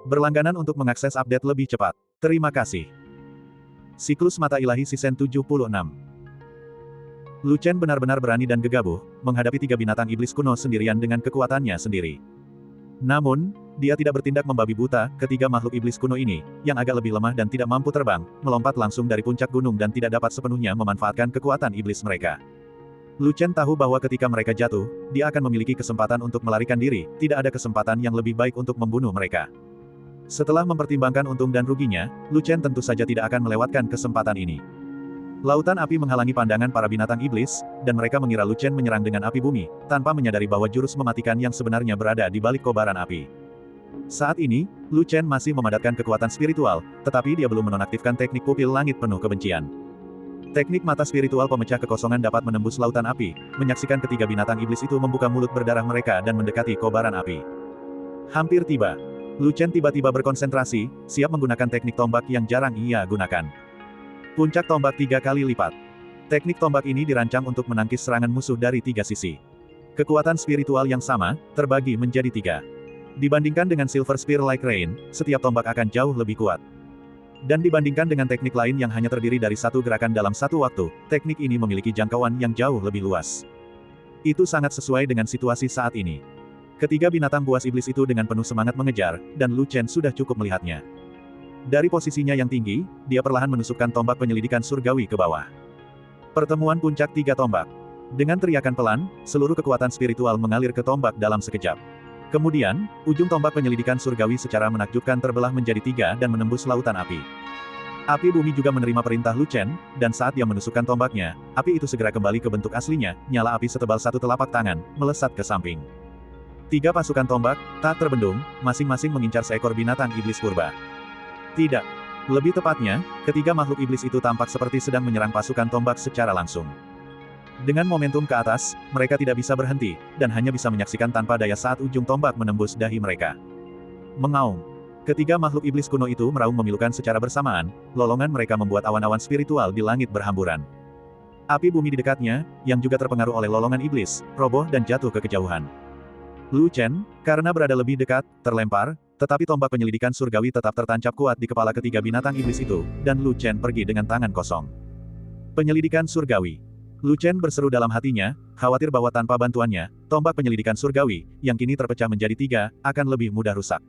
berlangganan untuk mengakses update lebih cepat. Terima kasih. Siklus Mata Ilahi Season 76. Lu Chen benar-benar berani dan gegabah, menghadapi 3 binatang iblis kuno sendirian dengan kekuatannya sendiri. Namun, dia tidak bertindak membabi buta, ketiga makhluk iblis kuno ini, yang agak lebih lemah dan tidak mampu terbang, melompat langsung dari puncak gunung dan tidak dapat sepenuhnya memanfaatkan kekuatan iblis mereka. Lu Chen tahu bahwa ketika mereka jatuh, dia akan memiliki kesempatan untuk melarikan diri, tidak ada kesempatan yang lebih baik untuk membunuh mereka. Setelah mempertimbangkan untung dan ruginya, Lu Chen tentu saja tidak akan melewatkan kesempatan ini. Lautan api menghalangi pandangan para binatang iblis, dan mereka mengira Lu Chen menyerang dengan api bumi, tanpa menyadari bahwa jurus mematikan yang sebenarnya berada di balik kobaran api. Saat ini, Lu Chen masih memadatkan kekuatan spiritual, tetapi dia belum menonaktifkan teknik pupil langit penuh kebencian. Teknik mata spiritual pemecah kekosongan dapat menembus lautan api, menyaksikan ketiga binatang iblis itu membuka mulut berdarah mereka dan mendekati kobaran api. Hampir tiba. Lu Chen tiba-tiba berkonsentrasi, siap menggunakan teknik tombak yang jarang ia gunakan. Puncak tombak 3 kali lipat. Teknik tombak ini dirancang untuk menangkis serangan musuh dari 3 sisi. Kekuatan spiritual yang sama, terbagi menjadi 3. Dibandingkan dengan Silver Spear Like Rain, setiap tombak akan jauh lebih kuat. Dan dibandingkan dengan teknik lain yang hanya terdiri dari satu gerakan dalam satu waktu, teknik ini memiliki jangkauan yang jauh lebih luas. Itu sangat sesuai dengan situasi saat ini. Ketiga binatang buas iblis itu dengan penuh semangat mengejar, dan Lu Chen sudah cukup melihatnya. Dari posisinya yang tinggi, dia perlahan menusukkan tombak penyelidikan surgawi ke bawah. Pertemuan puncak 3 tombak. Dengan teriakan pelan, seluruh kekuatan spiritual mengalir ke tombak dalam sekejap. Kemudian, ujung tombak penyelidikan surgawi secara menakjubkan terbelah menjadi 3 dan menembus lautan api. Api bumi juga menerima perintah Lu Chen, dan saat dia menusukkan tombaknya, api itu segera kembali ke bentuk aslinya, nyala api setebal satu telapak tangan, melesat ke samping. 3 pasukan tombak, tak terbendung, masing-masing mengincar seekor binatang iblis purba. Tidak. Lebih tepatnya, ketiga makhluk iblis itu tampak seperti sedang menyerang pasukan tombak secara langsung. Dengan momentum ke atas, mereka tidak bisa berhenti, dan hanya bisa menyaksikan tanpa daya saat ujung tombak menembus dahi mereka. Mengaum. Ketiga makhluk iblis kuno itu meraung memilukan secara bersamaan, lolongan mereka membuat awan-awan spiritual di langit berhamburan. Api bumi di dekatnya, yang juga terpengaruh oleh lolongan iblis, roboh dan jatuh ke kejauhan. Lu Chen, karena berada lebih dekat, terlempar, tetapi tombak penyelidikan surgawi tetap tertancap kuat di kepala ketiga binatang iblis itu, dan Lu Chen pergi dengan tangan kosong. Penyelidikan surgawi. Lu Chen berseru dalam hatinya, khawatir bahwa tanpa bantuannya, tombak penyelidikan surgawi, yang kini terpecah menjadi 3, akan lebih mudah rusak.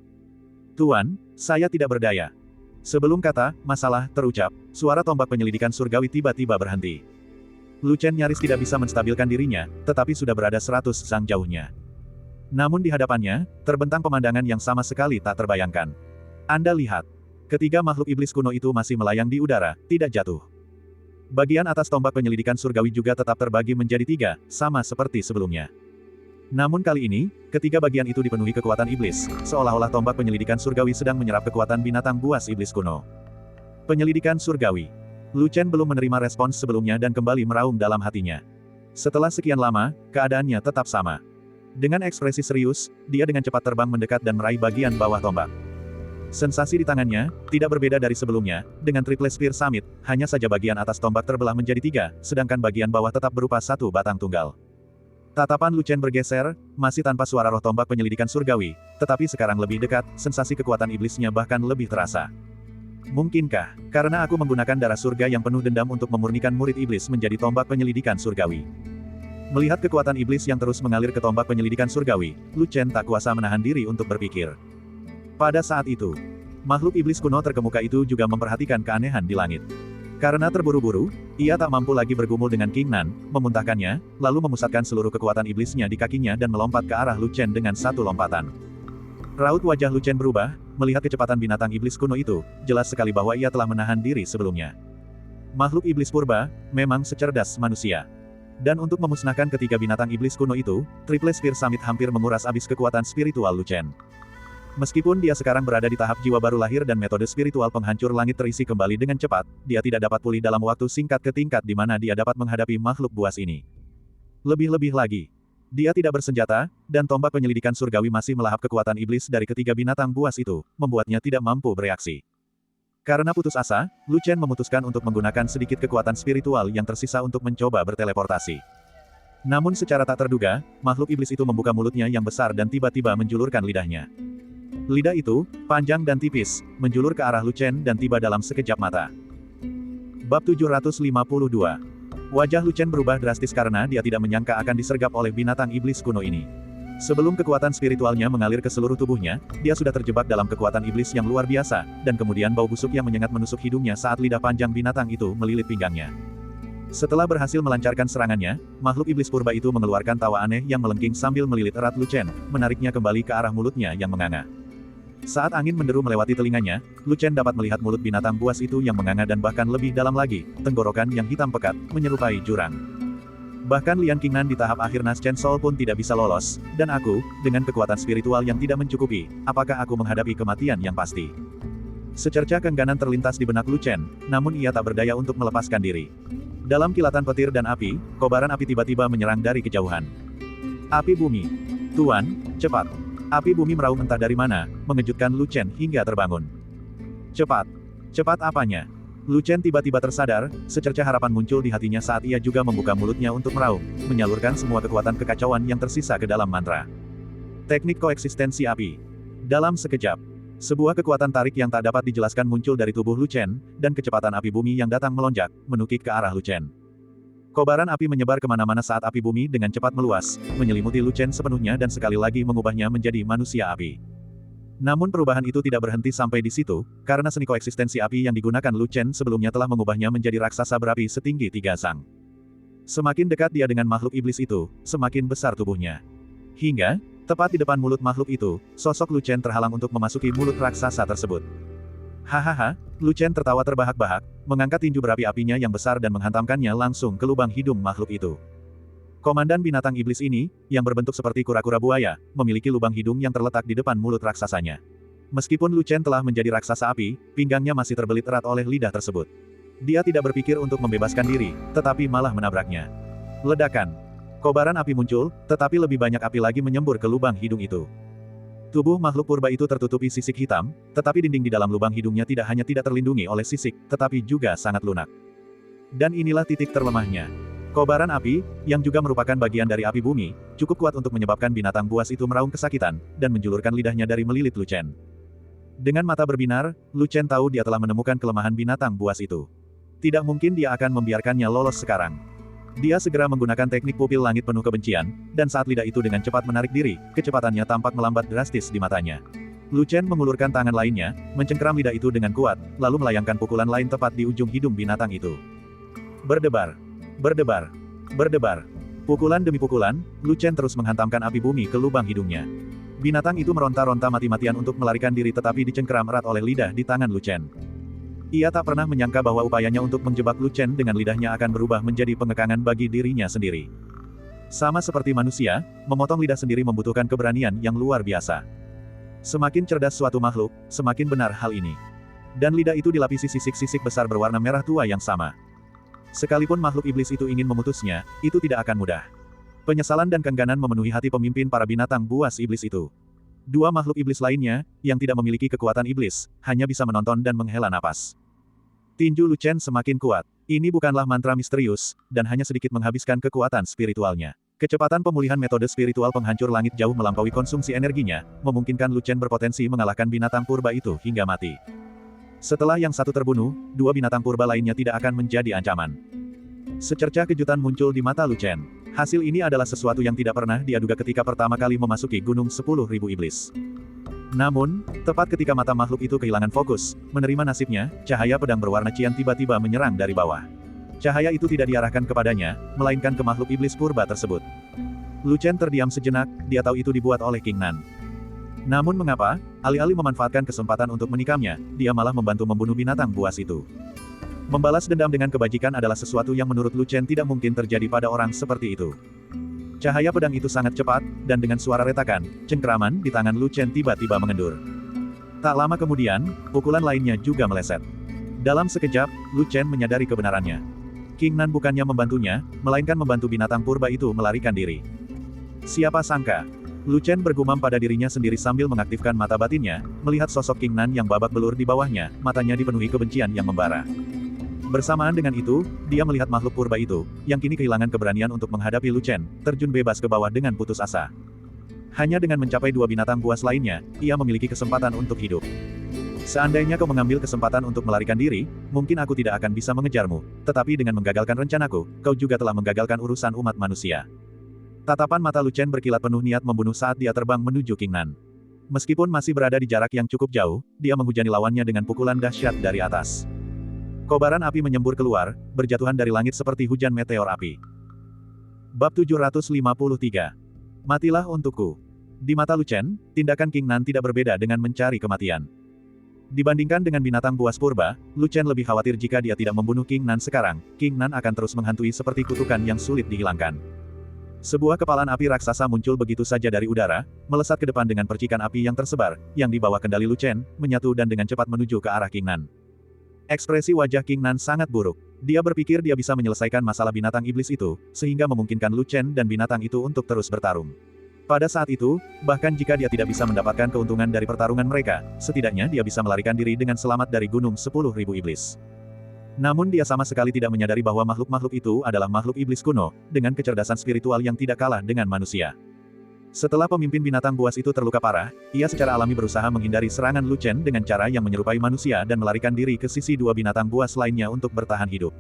Tuan, saya tidak berdaya. Sebelum kata, masalah, terucap, suara tombak penyelidikan surgawi tiba-tiba berhenti. Lu Chen nyaris tidak bisa menstabilkan dirinya, tetapi sudah berada 100 sang jauhnya. Namun di hadapannya, terbentang pemandangan yang sama sekali tak terbayangkan. Anda lihat. Ketiga makhluk iblis kuno itu masih melayang di udara, tidak jatuh. Bagian atas tombak penyelidikan surgawi juga tetap terbagi menjadi 3, sama seperti sebelumnya. Namun kali ini, ketiga bagian itu dipenuhi kekuatan iblis, seolah-olah tombak penyelidikan surgawi sedang menyerap kekuatan binatang buas iblis kuno. Penyelidikan surgawi. Lu Chen belum menerima respons sebelumnya dan kembali meraung dalam hatinya. Setelah sekian lama, keadaannya tetap sama. Dengan ekspresi serius, dia dengan cepat terbang mendekat dan meraih bagian bawah tombak. Sensasi di tangannya, tidak berbeda dari sebelumnya, dengan Triple Spear Summit, hanya saja bagian atas tombak terbelah menjadi 3, sedangkan bagian bawah tetap berupa satu batang tunggal. Tatapan Lu Chen bergeser, masih tanpa suara roh tombak penyelidikan surgawi, tetapi sekarang lebih dekat, sensasi kekuatan iblisnya bahkan lebih terasa. Mungkinkah, karena aku menggunakan darah surga yang penuh dendam untuk memurnikan murid iblis menjadi tombak penyelidikan surgawi? Melihat kekuatan iblis yang terus mengalir ke tombak penyelidikan surgawi, Lu Chen tak kuasa menahan diri untuk berpikir. Pada saat itu, makhluk iblis kuno terkemuka itu juga memperhatikan keanehan di langit. Karena terburu-buru, ia tak mampu lagi bergumul dengan King Nan, memuntahkannya, lalu memusatkan seluruh kekuatan iblisnya di kakinya dan melompat ke arah Lu Chen dengan satu lompatan. Raut wajah Lu Chen berubah, melihat kecepatan binatang iblis kuno itu, jelas sekali bahwa ia telah menahan diri sebelumnya. Makhluk iblis purba, memang secerdas manusia. Dan untuk memusnahkan ketiga binatang iblis kuno itu, Triple Spear Summit hampir menguras habis kekuatan spiritual Lu Chen. Meskipun dia sekarang berada di tahap jiwa baru lahir dan metode spiritual penghancur langit terisi kembali dengan cepat, dia tidak dapat pulih dalam waktu singkat ke tingkat di mana dia dapat menghadapi makhluk buas ini. Lebih-lebih lagi, dia tidak bersenjata, dan tombak penyelidikan surgawi masih melahap kekuatan iblis dari ketiga binatang buas itu, membuatnya tidak mampu bereaksi. Karena putus asa, Lu Chen memutuskan untuk menggunakan sedikit kekuatan spiritual yang tersisa untuk mencoba berteleportasi. Namun secara tak terduga, makhluk iblis itu membuka mulutnya yang besar dan tiba-tiba menjulurkan lidahnya. Lidah itu, panjang dan tipis, menjulur ke arah Lu Chen dan tiba dalam sekejap mata. Bab 752. Wajah Lu Chen berubah drastis karena dia tidak menyangka akan disergap oleh binatang iblis kuno ini. Sebelum kekuatan spiritualnya mengalir ke seluruh tubuhnya, dia sudah terjebak dalam kekuatan iblis yang luar biasa, dan kemudian bau busuk yang menyengat menusuk hidungnya saat lidah panjang binatang itu melilit pinggangnya. Setelah berhasil melancarkan serangannya, makhluk iblis purba itu mengeluarkan tawa aneh yang melengking sambil melilit erat Lu Chen, menariknya kembali ke arah mulutnya yang menganga. Saat angin menderu melewati telinganya, Lu Chen dapat melihat mulut binatang buas itu yang menganga dan bahkan lebih dalam lagi, tenggorokan yang hitam pekat, menyerupai jurang. Bahkan Lian Qingnan di tahap akhir Nas Chen Sol pun tidak bisa lolos, dan aku, dengan kekuatan spiritual yang tidak mencukupi, apakah aku menghadapi kematian yang pasti? Secercah keengganan terlintas di benak Lu Chen, namun ia tak berdaya untuk melepaskan diri. Dalam kilatan petir dan api, kobaran api tiba-tiba menyerang dari kejauhan. Api bumi. Tuan, cepat. Api bumi meraung entah dari mana, mengejutkan Lu Chen hingga terbangun. Cepat. Cepat apanya? Lu Chen tiba-tiba tersadar, secercah harapan muncul di hatinya saat ia juga membuka mulutnya untuk meraung, menyalurkan semua kekuatan kekacauan yang tersisa ke dalam mantra. Teknik koeksistensi api. Dalam sekejap, sebuah kekuatan tarik yang tak dapat dijelaskan muncul dari tubuh Lu Chen, dan kecepatan api bumi yang datang melonjak, menukik ke arah Lu Chen. Kobaran api menyebar kemana-mana saat api bumi dengan cepat meluas, menyelimuti Lu Chen sepenuhnya dan sekali lagi mengubahnya menjadi manusia api. Namun perubahan itu tidak berhenti sampai di situ, karena seni koeksistensi api yang digunakan Lu Chen sebelumnya telah mengubahnya menjadi raksasa berapi setinggi 3 sang. Semakin dekat dia dengan makhluk iblis itu, semakin besar tubuhnya. Hingga, tepat di depan mulut makhluk itu, sosok Lu Chen terhalang untuk memasuki mulut raksasa tersebut. Hahaha, Lu Chen tertawa terbahak-bahak, mengangkat tinju berapi-apinya yang besar dan menghantamkannya langsung ke lubang hidung makhluk itu. Komandan binatang iblis ini, yang berbentuk seperti kura-kura buaya, memiliki lubang hidung yang terletak di depan mulut raksasanya. Meskipun Lu Chen telah menjadi raksasa api, pinggangnya masih terbelit erat oleh lidah tersebut. Dia tidak berpikir untuk membebaskan diri, tetapi malah menabraknya. Ledakan. Kobaran api muncul, tetapi lebih banyak api lagi menyembur ke lubang hidung itu. Tubuh makhluk purba itu tertutupi sisik hitam, tetapi dinding di dalam lubang hidungnya tidak hanya tidak terlindungi oleh sisik, tetapi juga sangat lunak. Dan inilah titik terlemahnya. Kobaran api, yang juga merupakan bagian dari api bumi, cukup kuat untuk menyebabkan binatang buas itu meraung kesakitan, dan menjulurkan lidahnya dari melilit Lu Chen. Dengan mata berbinar, Lu Chen tahu dia telah menemukan kelemahan binatang buas itu. Tidak mungkin dia akan membiarkannya lolos sekarang. Dia segera menggunakan teknik pupil langit penuh kebencian, dan saat lidah itu dengan cepat menarik diri, kecepatannya tampak melambat drastis di matanya. Lu Chen mengulurkan tangan lainnya, mencengkeram lidah itu dengan kuat, lalu melayangkan pukulan lain tepat di ujung hidung binatang itu. Berdebar. Berdebar. Berdebar. Pukulan demi pukulan, Lu Chen terus menghantamkan api bumi ke lubang hidungnya. Binatang itu meronta-ronta mati-matian untuk melarikan diri tetapi dicengkeram erat oleh lidah di tangan Lu Chen. Ia tak pernah menyangka bahwa upayanya untuk menjebak Lu Chen dengan lidahnya akan berubah menjadi pengekangan bagi dirinya sendiri. Sama seperti manusia, memotong lidah sendiri membutuhkan keberanian yang luar biasa. Semakin cerdas suatu makhluk, semakin benar hal ini. Dan lidah itu dilapisi sisik-sisik besar berwarna merah tua yang sama. Sekalipun makhluk iblis itu ingin memutusnya, itu tidak akan mudah. Penyesalan dan keengganan memenuhi hati pemimpin para binatang buas iblis itu. Dua makhluk iblis lainnya, yang tidak memiliki kekuatan iblis, hanya bisa menonton dan menghela napas. Tinju Lu Chen semakin kuat. Ini bukanlah mantra misterius, dan hanya sedikit menghabiskan kekuatan spiritualnya. Kecepatan pemulihan metode spiritual penghancur langit jauh melampaui konsumsi energinya, memungkinkan Lu Chen berpotensi mengalahkan binatang purba itu hingga mati. Setelah yang satu terbunuh, dua binatang purba lainnya tidak akan menjadi ancaman. Secercah kejutan muncul di mata Lu Chen. Hasil ini adalah sesuatu yang tidak pernah dia duga ketika pertama kali memasuki Gunung 10.000 Iblis. Namun, tepat ketika mata makhluk itu kehilangan fokus, menerima nasibnya, cahaya pedang berwarna cian tiba-tiba menyerang dari bawah. Cahaya itu tidak diarahkan kepadanya, melainkan ke makhluk iblis purba tersebut. Lu Chen terdiam sejenak, dia tahu itu dibuat oleh Qingnan. Namun mengapa, alih-alih memanfaatkan kesempatan untuk menikamnya, dia malah membantu membunuh binatang buas itu. Membalas dendam dengan kebajikan adalah sesuatu yang menurut Lu Chen tidak mungkin terjadi pada orang seperti itu. Cahaya pedang itu sangat cepat, dan dengan suara retakan, cengkeraman di tangan Lu Chen tiba-tiba mengendur. Tak lama kemudian, pukulan lainnya juga meleset. Dalam sekejap, Lu Chen menyadari kebenarannya. Qingnan bukannya membantunya, melainkan membantu binatang purba itu melarikan diri. Siapa sangka? Lu Chen bergumam pada dirinya sendiri sambil mengaktifkan mata batinnya, melihat sosok Qingnan yang babak belur di bawahnya, matanya dipenuhi kebencian yang membara. Bersamaan dengan itu, dia melihat makhluk purba itu, yang kini kehilangan keberanian untuk menghadapi Lu Chen, terjun bebas ke bawah dengan putus asa. Hanya dengan mencapai dua binatang buas lainnya, ia memiliki kesempatan untuk hidup. Seandainya kau mengambil kesempatan untuk melarikan diri, mungkin aku tidak akan bisa mengejarmu, tetapi dengan menggagalkan rencanaku, kau juga telah menggagalkan urusan umat manusia. Tatapan mata Lu Chen berkilat penuh niat membunuh saat dia terbang menuju King Nan. Meskipun masih berada di jarak yang cukup jauh, dia menghujani lawannya dengan pukulan dahsyat dari atas. Kobaran api menyembur keluar, berjatuhan dari langit seperti hujan meteor api. Bab 753. Matilah untukku. Di mata Lu Chen, tindakan King Nan tidak berbeda dengan mencari kematian. Dibandingkan dengan binatang buas purba, Lu Chen lebih khawatir jika dia tidak membunuh King Nan sekarang, King Nan akan terus menghantui seperti kutukan yang sulit dihilangkan. Sebuah kepalan api raksasa muncul begitu saja dari udara, melesat ke depan dengan percikan api yang tersebar, yang di bawah kendali Lu Chen, menyatu dan dengan cepat menuju ke arah King Nan. Ekspresi wajah King Nan sangat buruk. Dia berpikir dia bisa menyelesaikan masalah binatang iblis itu, sehingga memungkinkan Lu Chen dan binatang itu untuk terus bertarung. Pada saat itu, bahkan jika dia tidak bisa mendapatkan keuntungan dari pertarungan mereka, setidaknya dia bisa melarikan diri dengan selamat dari gunung 10.000 iblis. Namun dia sama sekali tidak menyadari bahwa makhluk-makhluk itu adalah makhluk iblis kuno, dengan kecerdasan spiritual yang tidak kalah dengan manusia. Setelah pemimpin binatang buas itu terluka parah, ia secara alami berusaha menghindari serangan Lu Chen dengan cara yang menyerupai manusia dan melarikan diri ke sisi dua binatang buas lainnya untuk bertahan hidup.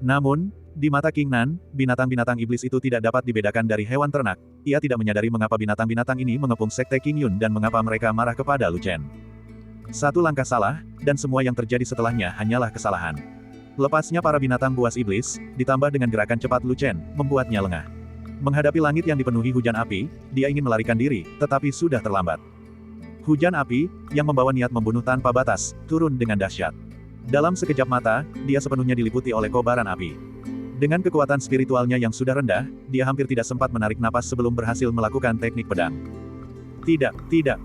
Namun, di mata King Nan, binatang-binatang iblis itu tidak dapat dibedakan dari hewan ternak. Ia tidak menyadari mengapa binatang-binatang ini mengepung sekte King Yun dan mengapa mereka marah kepada Lu Chen. Satu langkah salah, dan semua yang terjadi setelahnya hanyalah kesalahan. Lepasnya para binatang buas iblis, ditambah dengan gerakan cepat Lu Chen, membuatnya lengah. Menghadapi langit yang dipenuhi hujan api, dia ingin melarikan diri, tetapi sudah terlambat. Hujan api, yang membawa niat membunuh tanpa batas, turun dengan dahsyat. Dalam sekejap mata, dia sepenuhnya diliputi oleh kobaran api. Dengan kekuatan spiritualnya yang sudah rendah, dia hampir tidak sempat menarik napas sebelum berhasil melakukan teknik pedang. Tidak,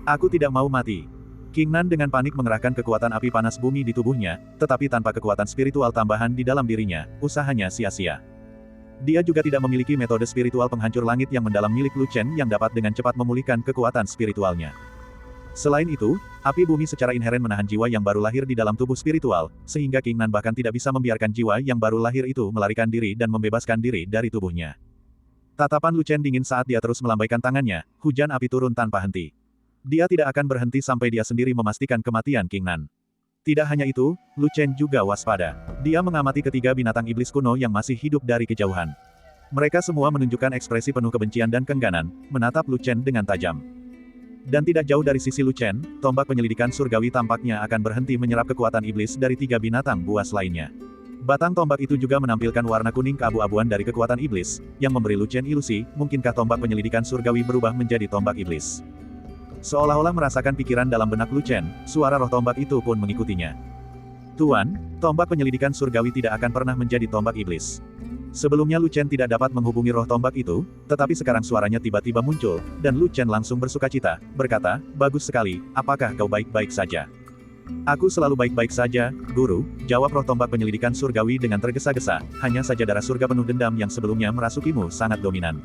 aku tidak mau mati. King Nan dengan panik mengerahkan kekuatan api panas bumi di tubuhnya, tetapi tanpa kekuatan spiritual tambahan di dalam dirinya, usahanya sia-sia. Dia juga tidak memiliki metode spiritual penghancur langit yang mendalam milik Lu Chen yang dapat dengan cepat memulihkan kekuatan spiritualnya. Selain itu, api bumi secara inheren menahan jiwa yang baru lahir di dalam tubuh spiritual, sehingga King Nan bahkan tidak bisa membiarkan jiwa yang baru lahir itu melarikan diri dan membebaskan diri dari tubuhnya. Tatapan Lu Chen dingin saat dia terus melambaikan tangannya, hujan api turun tanpa henti. Dia tidak akan berhenti sampai dia sendiri memastikan kematian King Nan. Tidak hanya itu, Lu Chen juga waspada. Dia mengamati ketiga binatang iblis kuno yang masih hidup dari kejauhan. Mereka semua menunjukkan ekspresi penuh kebencian dan keengganan, menatap Lu Chen dengan tajam. Dan tidak jauh dari sisi Lu Chen, tombak penyelidikan surgawi tampaknya akan berhenti menyerap kekuatan iblis dari tiga binatang buas lainnya. Batang tombak itu juga menampilkan warna kuning keabu-abuan dari kekuatan iblis, yang memberi Lu Chen ilusi, mungkinkah tombak penyelidikan surgawi berubah menjadi tombak iblis. Seolah-olah merasakan pikiran dalam benak Lu Chen, suara roh tombak itu pun mengikutinya. Tuan, tombak penyelidikan surgawi tidak akan pernah menjadi tombak iblis. Sebelumnya Lu Chen tidak dapat menghubungi roh tombak itu, tetapi sekarang suaranya tiba-tiba muncul, dan Lu Chen langsung bersukacita, berkata, "Bagus sekali, apakah kau baik-baik saja?" "Aku selalu baik-baik saja, Guru," jawab roh tombak penyelidikan surgawi dengan tergesa-gesa, "hanya saja darah surga penuh dendam yang sebelumnya merasukimu sangat dominan.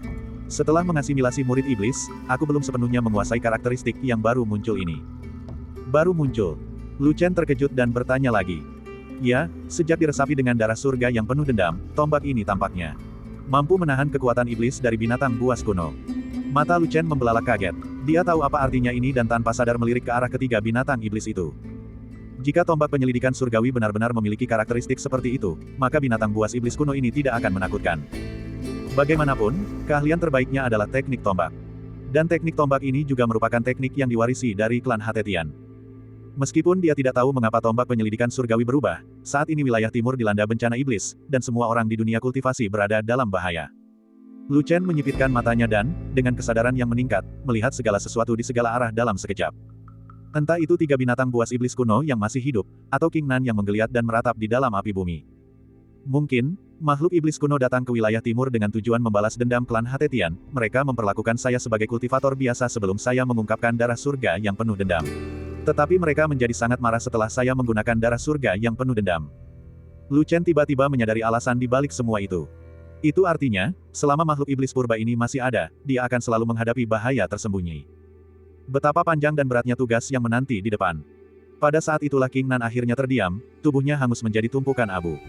Setelah mengasimilasi murid iblis, aku belum sepenuhnya menguasai karakteristik yang baru muncul ini." "Baru muncul?" Lu Chen terkejut dan bertanya lagi. "Ya, sejak diresapi dengan darah surga yang penuh dendam, tombak ini tampaknya mampu menahan kekuatan iblis dari binatang buas kuno." Mata Lu Chen membelalak kaget. Dia tahu apa artinya ini dan tanpa sadar melirik ke arah ketiga binatang iblis itu. Jika tombak penyelidikan surgawi benar-benar memiliki karakteristik seperti itu, maka binatang buas iblis kuno ini tidak akan menakutkan. Bagaimanapun, keahlian terbaiknya adalah teknik tombak. Dan teknik tombak ini juga merupakan teknik yang diwarisi dari klan Hatetian. Meskipun dia tidak tahu mengapa tombak penyelidikan surgawi berubah, saat ini wilayah timur dilanda bencana iblis, dan semua orang di dunia kultivasi berada dalam bahaya. Lu Chen menyipitkan matanya dan, dengan kesadaran yang meningkat, melihat segala sesuatu di segala arah dalam sekejap. Entah itu tiga binatang buas iblis kuno yang masih hidup, atau King Nan yang menggeliat dan meratap di dalam api bumi. Mungkin, makhluk iblis kuno datang ke wilayah timur dengan tujuan membalas dendam klan Hatetian. Mereka memperlakukan saya sebagai kultivator biasa sebelum saya mengungkapkan darah surga yang penuh dendam. Tetapi mereka menjadi sangat marah setelah saya menggunakan darah surga yang penuh dendam. Lu Chen tiba-tiba menyadari alasan di balik semua itu. Itu artinya, selama makhluk iblis purba ini masih ada, dia akan selalu menghadapi bahaya tersembunyi. Betapa panjang dan beratnya tugas yang menanti di depan. Pada saat itulah King Nan akhirnya terdiam, tubuhnya hangus menjadi tumpukan abu.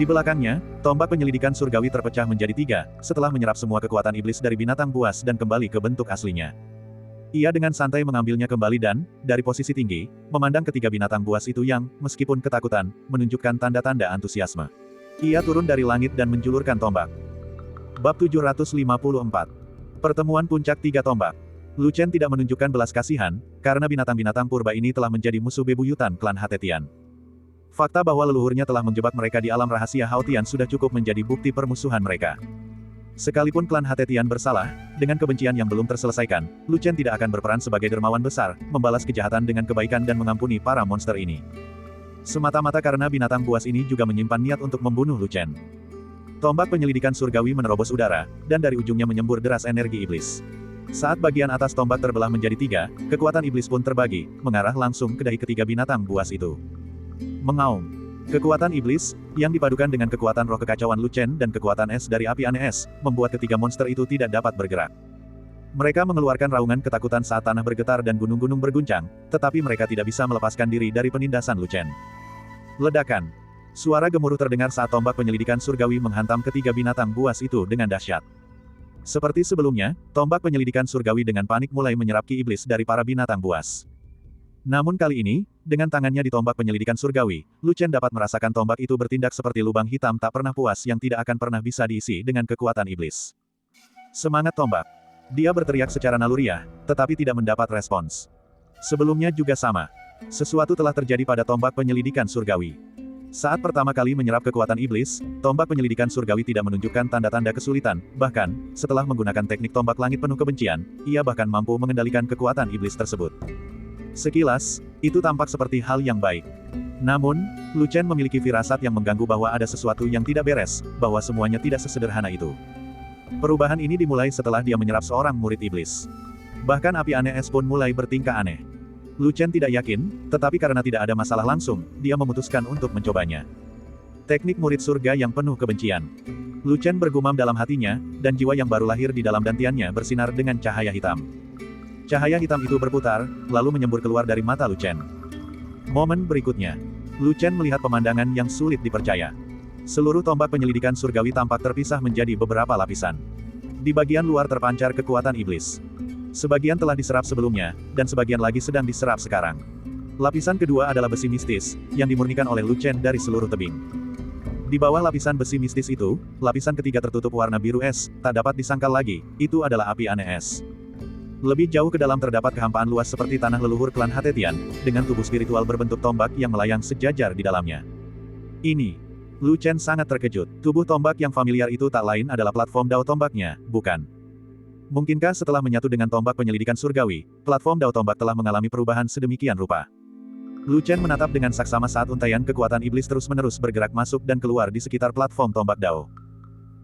Di belakangnya, tombak penyelidikan surgawi terpecah menjadi tiga, setelah menyerap semua kekuatan iblis dari binatang buas dan kembali ke bentuk aslinya. Ia dengan santai mengambilnya kembali dan, dari posisi tinggi, memandang ketiga binatang buas itu yang, meskipun ketakutan, menunjukkan tanda-tanda antusiasme. Ia turun dari langit dan menjulurkan tombak. Bab 754. Pertemuan puncak tiga tombak. Lu Chen tidak menunjukkan belas kasihan, karena binatang-binatang purba ini telah menjadi musuh bebuyutan klan Hatetian. Fakta bahwa leluhurnya telah menjebak mereka di alam rahasia Haotian sudah cukup menjadi bukti permusuhan mereka. Sekalipun klan Hatetian bersalah, dengan kebencian yang belum terselesaikan, Lu Chen tidak akan berperan sebagai dermawan besar, membalas kejahatan dengan kebaikan dan mengampuni para monster ini. Semata-mata karena binatang buas ini juga menyimpan niat untuk membunuh Lu Chen. Tombak penyelidikan surgawi menerobos udara, dan dari ujungnya menyembur deras energi iblis. Saat bagian atas tombak terbelah menjadi tiga, kekuatan iblis pun terbagi, mengarah langsung ke dahi ketiga binatang buas itu. Mengaum. Kekuatan iblis, yang dipadukan dengan kekuatan roh kekacauan Lu Chen dan kekuatan es dari api aneh es, membuat ketiga monster itu tidak dapat bergerak. Mereka mengeluarkan raungan ketakutan saat tanah bergetar dan gunung-gunung berguncang, tetapi mereka tidak bisa melepaskan diri dari penindasan Lu Chen. Ledakan. Suara gemuruh terdengar saat tombak penyelidikan surgawi menghantam ketiga binatang buas itu dengan dahsyat. Seperti sebelumnya, tombak penyelidikan surgawi dengan panik mulai menyerap ki iblis dari para binatang buas. Namun kali ini, dengan tangannya di tombak penyelidikan surgawi, Lu Chen dapat merasakan tombak itu bertindak seperti lubang hitam tak pernah puas yang tidak akan pernah bisa diisi dengan kekuatan iblis. Semangat tombak! Dia berteriak secara naluriah, tetapi tidak mendapat respons. Sebelumnya juga sama. Sesuatu telah terjadi pada tombak penyelidikan surgawi. Saat pertama kali menyerap kekuatan iblis, tombak penyelidikan surgawi tidak menunjukkan tanda-tanda kesulitan, bahkan, setelah menggunakan teknik tombak langit penuh kebencian, ia bahkan mampu mengendalikan kekuatan iblis tersebut. Sekilas, itu tampak seperti hal yang baik. Namun, Lu Chen memiliki firasat yang mengganggu bahwa ada sesuatu yang tidak beres, bahwa semuanya tidak sesederhana itu. Perubahan ini dimulai setelah dia menyerap seorang murid iblis. Bahkan api aneh es pun mulai bertingkah aneh. Lu Chen tidak yakin, tetapi karena tidak ada masalah langsung, dia memutuskan untuk mencobanya. Teknik murid surga yang penuh kebencian. Lu Chen bergumam dalam hatinya, dan jiwa yang baru lahir di dalam dantiannya bersinar dengan cahaya hitam. Cahaya hitam itu berputar, lalu menyembur keluar dari mata Lu Chen. Momen berikutnya, Lu Chen melihat pemandangan yang sulit dipercaya. Seluruh tombak penyelidikan surgawi tampak terpisah menjadi beberapa lapisan. Di bagian luar terpancar kekuatan iblis. Sebagian telah diserap sebelumnya, dan sebagian lagi sedang diserap sekarang. Lapisan kedua adalah besi mistis, yang dimurnikan oleh Lu Chen dari seluruh tebing. Di bawah lapisan besi mistis itu, lapisan ketiga tertutup warna biru es, tak dapat disangkal lagi, itu adalah api aneh es. Lebih jauh ke dalam terdapat kehampaan luas seperti tanah leluhur klan Hatetian, dengan tubuh spiritual berbentuk tombak yang melayang sejajar di dalamnya. Ini. Lu Chen sangat terkejut. Tubuh tombak yang familiar itu tak lain adalah platform dao tombaknya, bukan? Mungkinkah setelah menyatu dengan tombak penyelidikan surgawi, platform dao tombak telah mengalami perubahan sedemikian rupa? Lu Chen menatap dengan saksama saat untaian kekuatan iblis terus-menerus bergerak masuk dan keluar di sekitar platform tombak dao.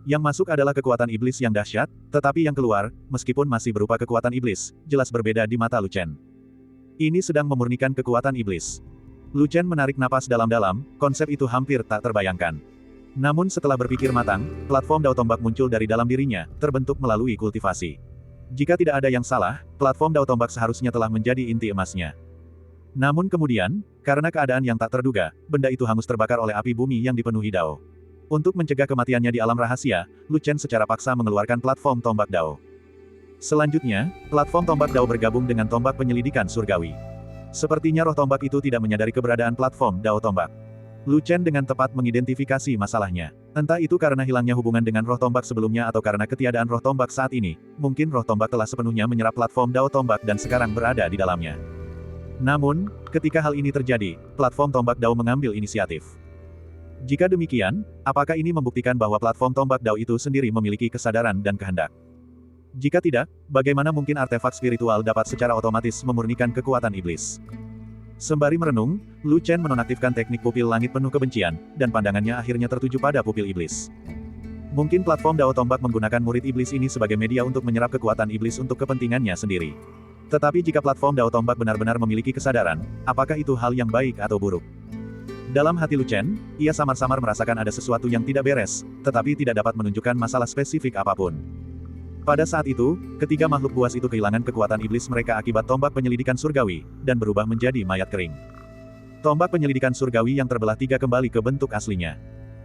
Yang masuk adalah kekuatan iblis yang dahsyat, tetapi yang keluar, meskipun masih berupa kekuatan iblis, jelas berbeda di mata Lu Chen. Ini sedang memurnikan kekuatan iblis. Lu Chen menarik napas dalam-dalam, konsep itu hampir tak terbayangkan. Namun setelah berpikir matang, platform dao tombak muncul dari dalam dirinya, terbentuk melalui kultivasi. Jika tidak ada yang salah, platform dao tombak seharusnya telah menjadi inti emasnya. Namun kemudian, karena keadaan yang tak terduga, benda itu hangus terbakar oleh api bumi yang dipenuhi dao. Untuk mencegah kematiannya di alam rahasia, Lu Chen secara paksa mengeluarkan platform tombak dao. Selanjutnya, platform tombak dao bergabung dengan tombak penyelidikan surgawi. Sepertinya roh tombak itu tidak menyadari keberadaan platform dao tombak. Lu Chen dengan tepat mengidentifikasi masalahnya. Entah itu karena hilangnya hubungan dengan roh tombak sebelumnya atau karena ketiadaan roh tombak saat ini, mungkin roh tombak telah sepenuhnya menyerap platform dao tombak dan sekarang berada di dalamnya. Namun, ketika hal ini terjadi, platform tombak dao mengambil inisiatif. Jika demikian, apakah ini membuktikan bahwa platform tombak dao itu sendiri memiliki kesadaran dan kehendak? Jika tidak, bagaimana mungkin artefak spiritual dapat secara otomatis memurnikan kekuatan iblis? Sembari merenung, Lu Chen menonaktifkan teknik pupil langit penuh kebencian, dan pandangannya akhirnya tertuju pada pupil iblis. Mungkin platform dao tombak menggunakan murid iblis ini sebagai media untuk menyerap kekuatan iblis untuk kepentingannya sendiri. Tetapi jika platform dao tombak benar-benar memiliki kesadaran, apakah itu hal yang baik atau buruk? Dalam hati Lu Chen, ia samar-samar merasakan ada sesuatu yang tidak beres, tetapi tidak dapat menunjukkan masalah spesifik apapun. Pada saat itu, ketiga makhluk buas itu kehilangan kekuatan iblis mereka akibat tombak penyelidikan surgawi, dan berubah menjadi mayat kering. Tombak penyelidikan surgawi yang terbelah tiga kembali ke bentuk aslinya.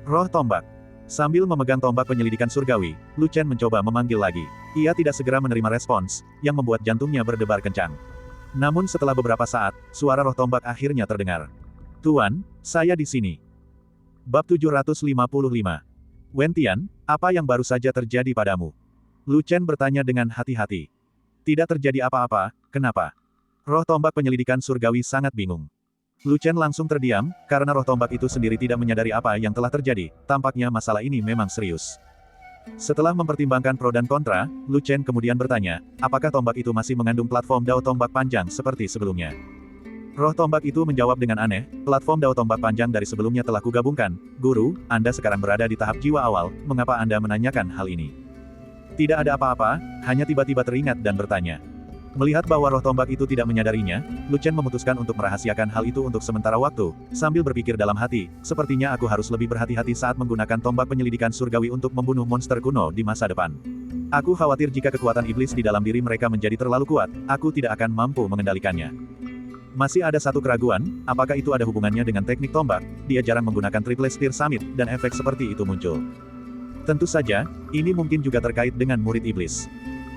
Roh tombak. Sambil memegang tombak penyelidikan surgawi, Lu Chen mencoba memanggil lagi. Ia tidak segera menerima respons, yang membuat jantungnya berdebar kencang. Namun setelah beberapa saat, suara roh tombak akhirnya terdengar. Tuan, saya di sini. Bab 755. Wen Tian, apa yang baru saja terjadi padamu? Lu Chen bertanya dengan hati-hati. Tidak terjadi apa-apa, kenapa? Roh tombak penyelidikan surgawi sangat bingung. Lu Chen langsung terdiam, karena roh tombak itu sendiri tidak menyadari apa yang telah terjadi, tampaknya masalah ini memang serius. Setelah mempertimbangkan pro dan kontra, Lu Chen kemudian bertanya, apakah tombak itu masih mengandung platform dao tombak panjang seperti sebelumnya? Roh tombak itu menjawab dengan aneh, platform dao tombak panjang dari sebelumnya telah kugabungkan. Guru, Anda sekarang berada di tahap jiwa awal, mengapa Anda menanyakan hal ini? Tidak ada apa-apa, hanya tiba-tiba teringat dan bertanya. Melihat bahwa roh tombak itu tidak menyadarinya, Lu Chen memutuskan untuk merahasiakan hal itu untuk sementara waktu, sambil berpikir dalam hati, sepertinya aku harus lebih berhati-hati saat menggunakan tombak penyelidikan surgawi untuk membunuh monster kuno di masa depan. Aku khawatir jika kekuatan iblis di dalam diri mereka menjadi terlalu kuat, aku tidak akan mampu mengendalikannya. Masih ada satu keraguan, apakah itu ada hubungannya dengan teknik tombak? Dia jarang menggunakan Triple Spear Summit, dan efek seperti itu muncul. Tentu saja, ini mungkin juga terkait dengan murid iblis.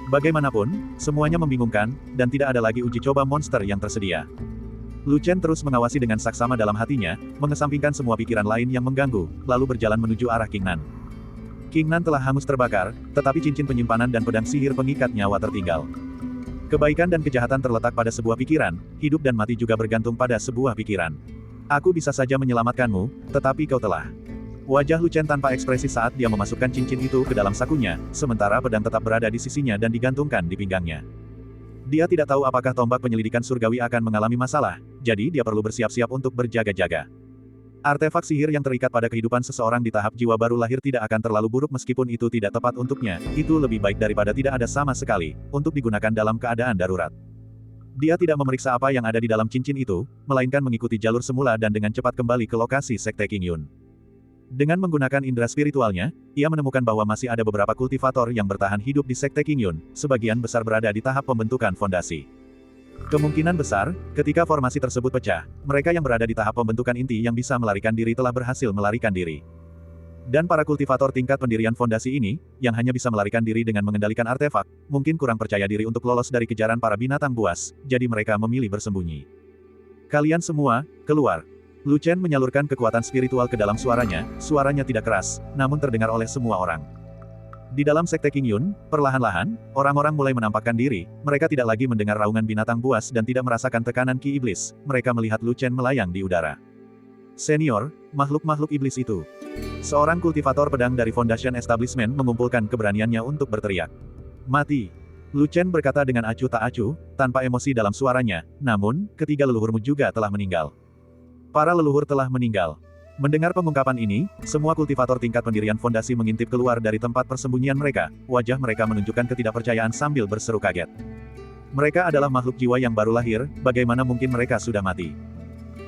Bagaimanapun, semuanya membingungkan, dan tidak ada lagi uji coba monster yang tersedia. Lu Chen terus mengawasi dengan saksama dalam hatinya, mengesampingkan semua pikiran lain yang mengganggu, lalu berjalan menuju arah King Nan. King Nan telah hangus terbakar, tetapi cincin penyimpanan dan pedang sihir pengikat nyawa tertinggal. Kebaikan dan kejahatan terletak pada sebuah pikiran, hidup dan mati juga bergantung pada sebuah pikiran. Aku bisa saja menyelamatkanmu, tetapi kau telah. Wajah Lu Chen tanpa ekspresi saat dia memasukkan cincin itu ke dalam sakunya, sementara pedang tetap berada di sisinya dan digantungkan di pinggangnya. Dia tidak tahu apakah tombak penyelidikan surgawi akan mengalami masalah, jadi dia perlu bersiap-siap untuk berjaga-jaga. Artefak sihir yang terikat pada kehidupan seseorang di tahap jiwa baru lahir tidak akan terlalu buruk meskipun itu tidak tepat untuknya, itu lebih baik daripada tidak ada sama sekali, untuk digunakan dalam keadaan darurat. Dia tidak memeriksa apa yang ada di dalam cincin itu, melainkan mengikuti jalur semula dan dengan cepat kembali ke lokasi Sekte King Yun. Dengan menggunakan indera spiritualnya, ia menemukan bahwa masih ada beberapa kultivator yang bertahan hidup di Sekte King Yun, sebagian besar berada di tahap pembentukan fondasi. Kemungkinan besar, ketika formasi tersebut pecah, mereka yang berada di tahap pembentukan inti yang bisa melarikan diri telah berhasil melarikan diri. Dan para kultivator tingkat pendirian fondasi ini, yang hanya bisa melarikan diri dengan mengendalikan artefak, mungkin kurang percaya diri untuk lolos dari kejaran para binatang buas, jadi mereka memilih bersembunyi. Kalian semua, keluar. Lu Chen menyalurkan kekuatan spiritual ke dalam suaranya tidak keras, namun terdengar oleh semua orang. Di dalam Sekte King Yun, perlahan-lahan, orang-orang mulai menampakkan diri, mereka tidak lagi mendengar raungan binatang buas dan tidak merasakan tekanan ki iblis, mereka melihat Lu Chen melayang di udara. Senior, makhluk-makhluk iblis itu. Seorang kultivator pedang dari Foundation Establishment mengumpulkan keberaniannya untuk berteriak. Mati! Lu Chen berkata dengan acuh tak acuh, tanpa emosi dalam suaranya, namun, ketiga leluhurmu juga telah meninggal. Para leluhur telah meninggal. Mendengar pengungkapan ini, semua kultivator tingkat pendirian fondasi mengintip keluar dari tempat persembunyian mereka, wajah mereka menunjukkan ketidakpercayaan sambil berseru kaget. Mereka adalah makhluk jiwa yang baru lahir, bagaimana mungkin mereka sudah mati?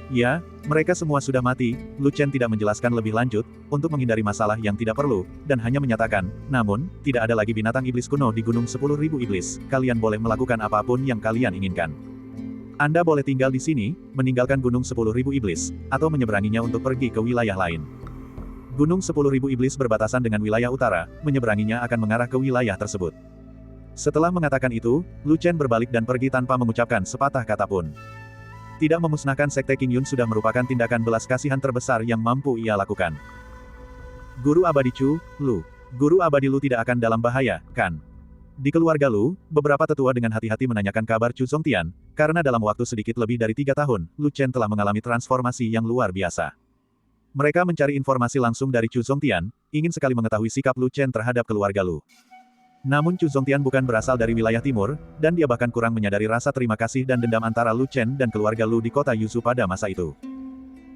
Ya, mereka semua sudah mati, Lu Chen tidak menjelaskan lebih lanjut, untuk menghindari masalah yang tidak perlu, dan hanya menyatakan, namun, tidak ada lagi binatang iblis kuno di Gunung 10.000 Iblis, kalian boleh melakukan apapun yang kalian inginkan. Anda boleh tinggal di sini, meninggalkan Gunung 10.000 Iblis, atau menyeberanginya untuk pergi ke wilayah lain. Gunung 10.000 Iblis berbatasan dengan wilayah utara, menyeberanginya akan mengarah ke wilayah tersebut. Setelah mengatakan itu, Lu Chen berbalik dan pergi tanpa mengucapkan sepatah kata pun. Tidak memusnahkan Sekte King Yun sudah merupakan tindakan belas kasihan terbesar yang mampu ia lakukan. Guru abadi Chu, Lu. Guru abadi Lu tidak akan dalam bahaya, kan? Di keluarga Lu, beberapa tetua dengan hati-hati menanyakan kabar Chu Zongtian, karena dalam waktu sedikit lebih dari 3 tahun, Lu Chen telah mengalami transformasi yang luar biasa. Mereka mencari informasi langsung dari Chu Zongtian, ingin sekali mengetahui sikap Lu Chen terhadap keluarga Lu. Namun Chu Zongtian bukan berasal dari wilayah timur, dan dia bahkan kurang menyadari rasa terima kasih dan dendam antara Lu Chen dan keluarga Lu di kota Yuzu pada masa itu.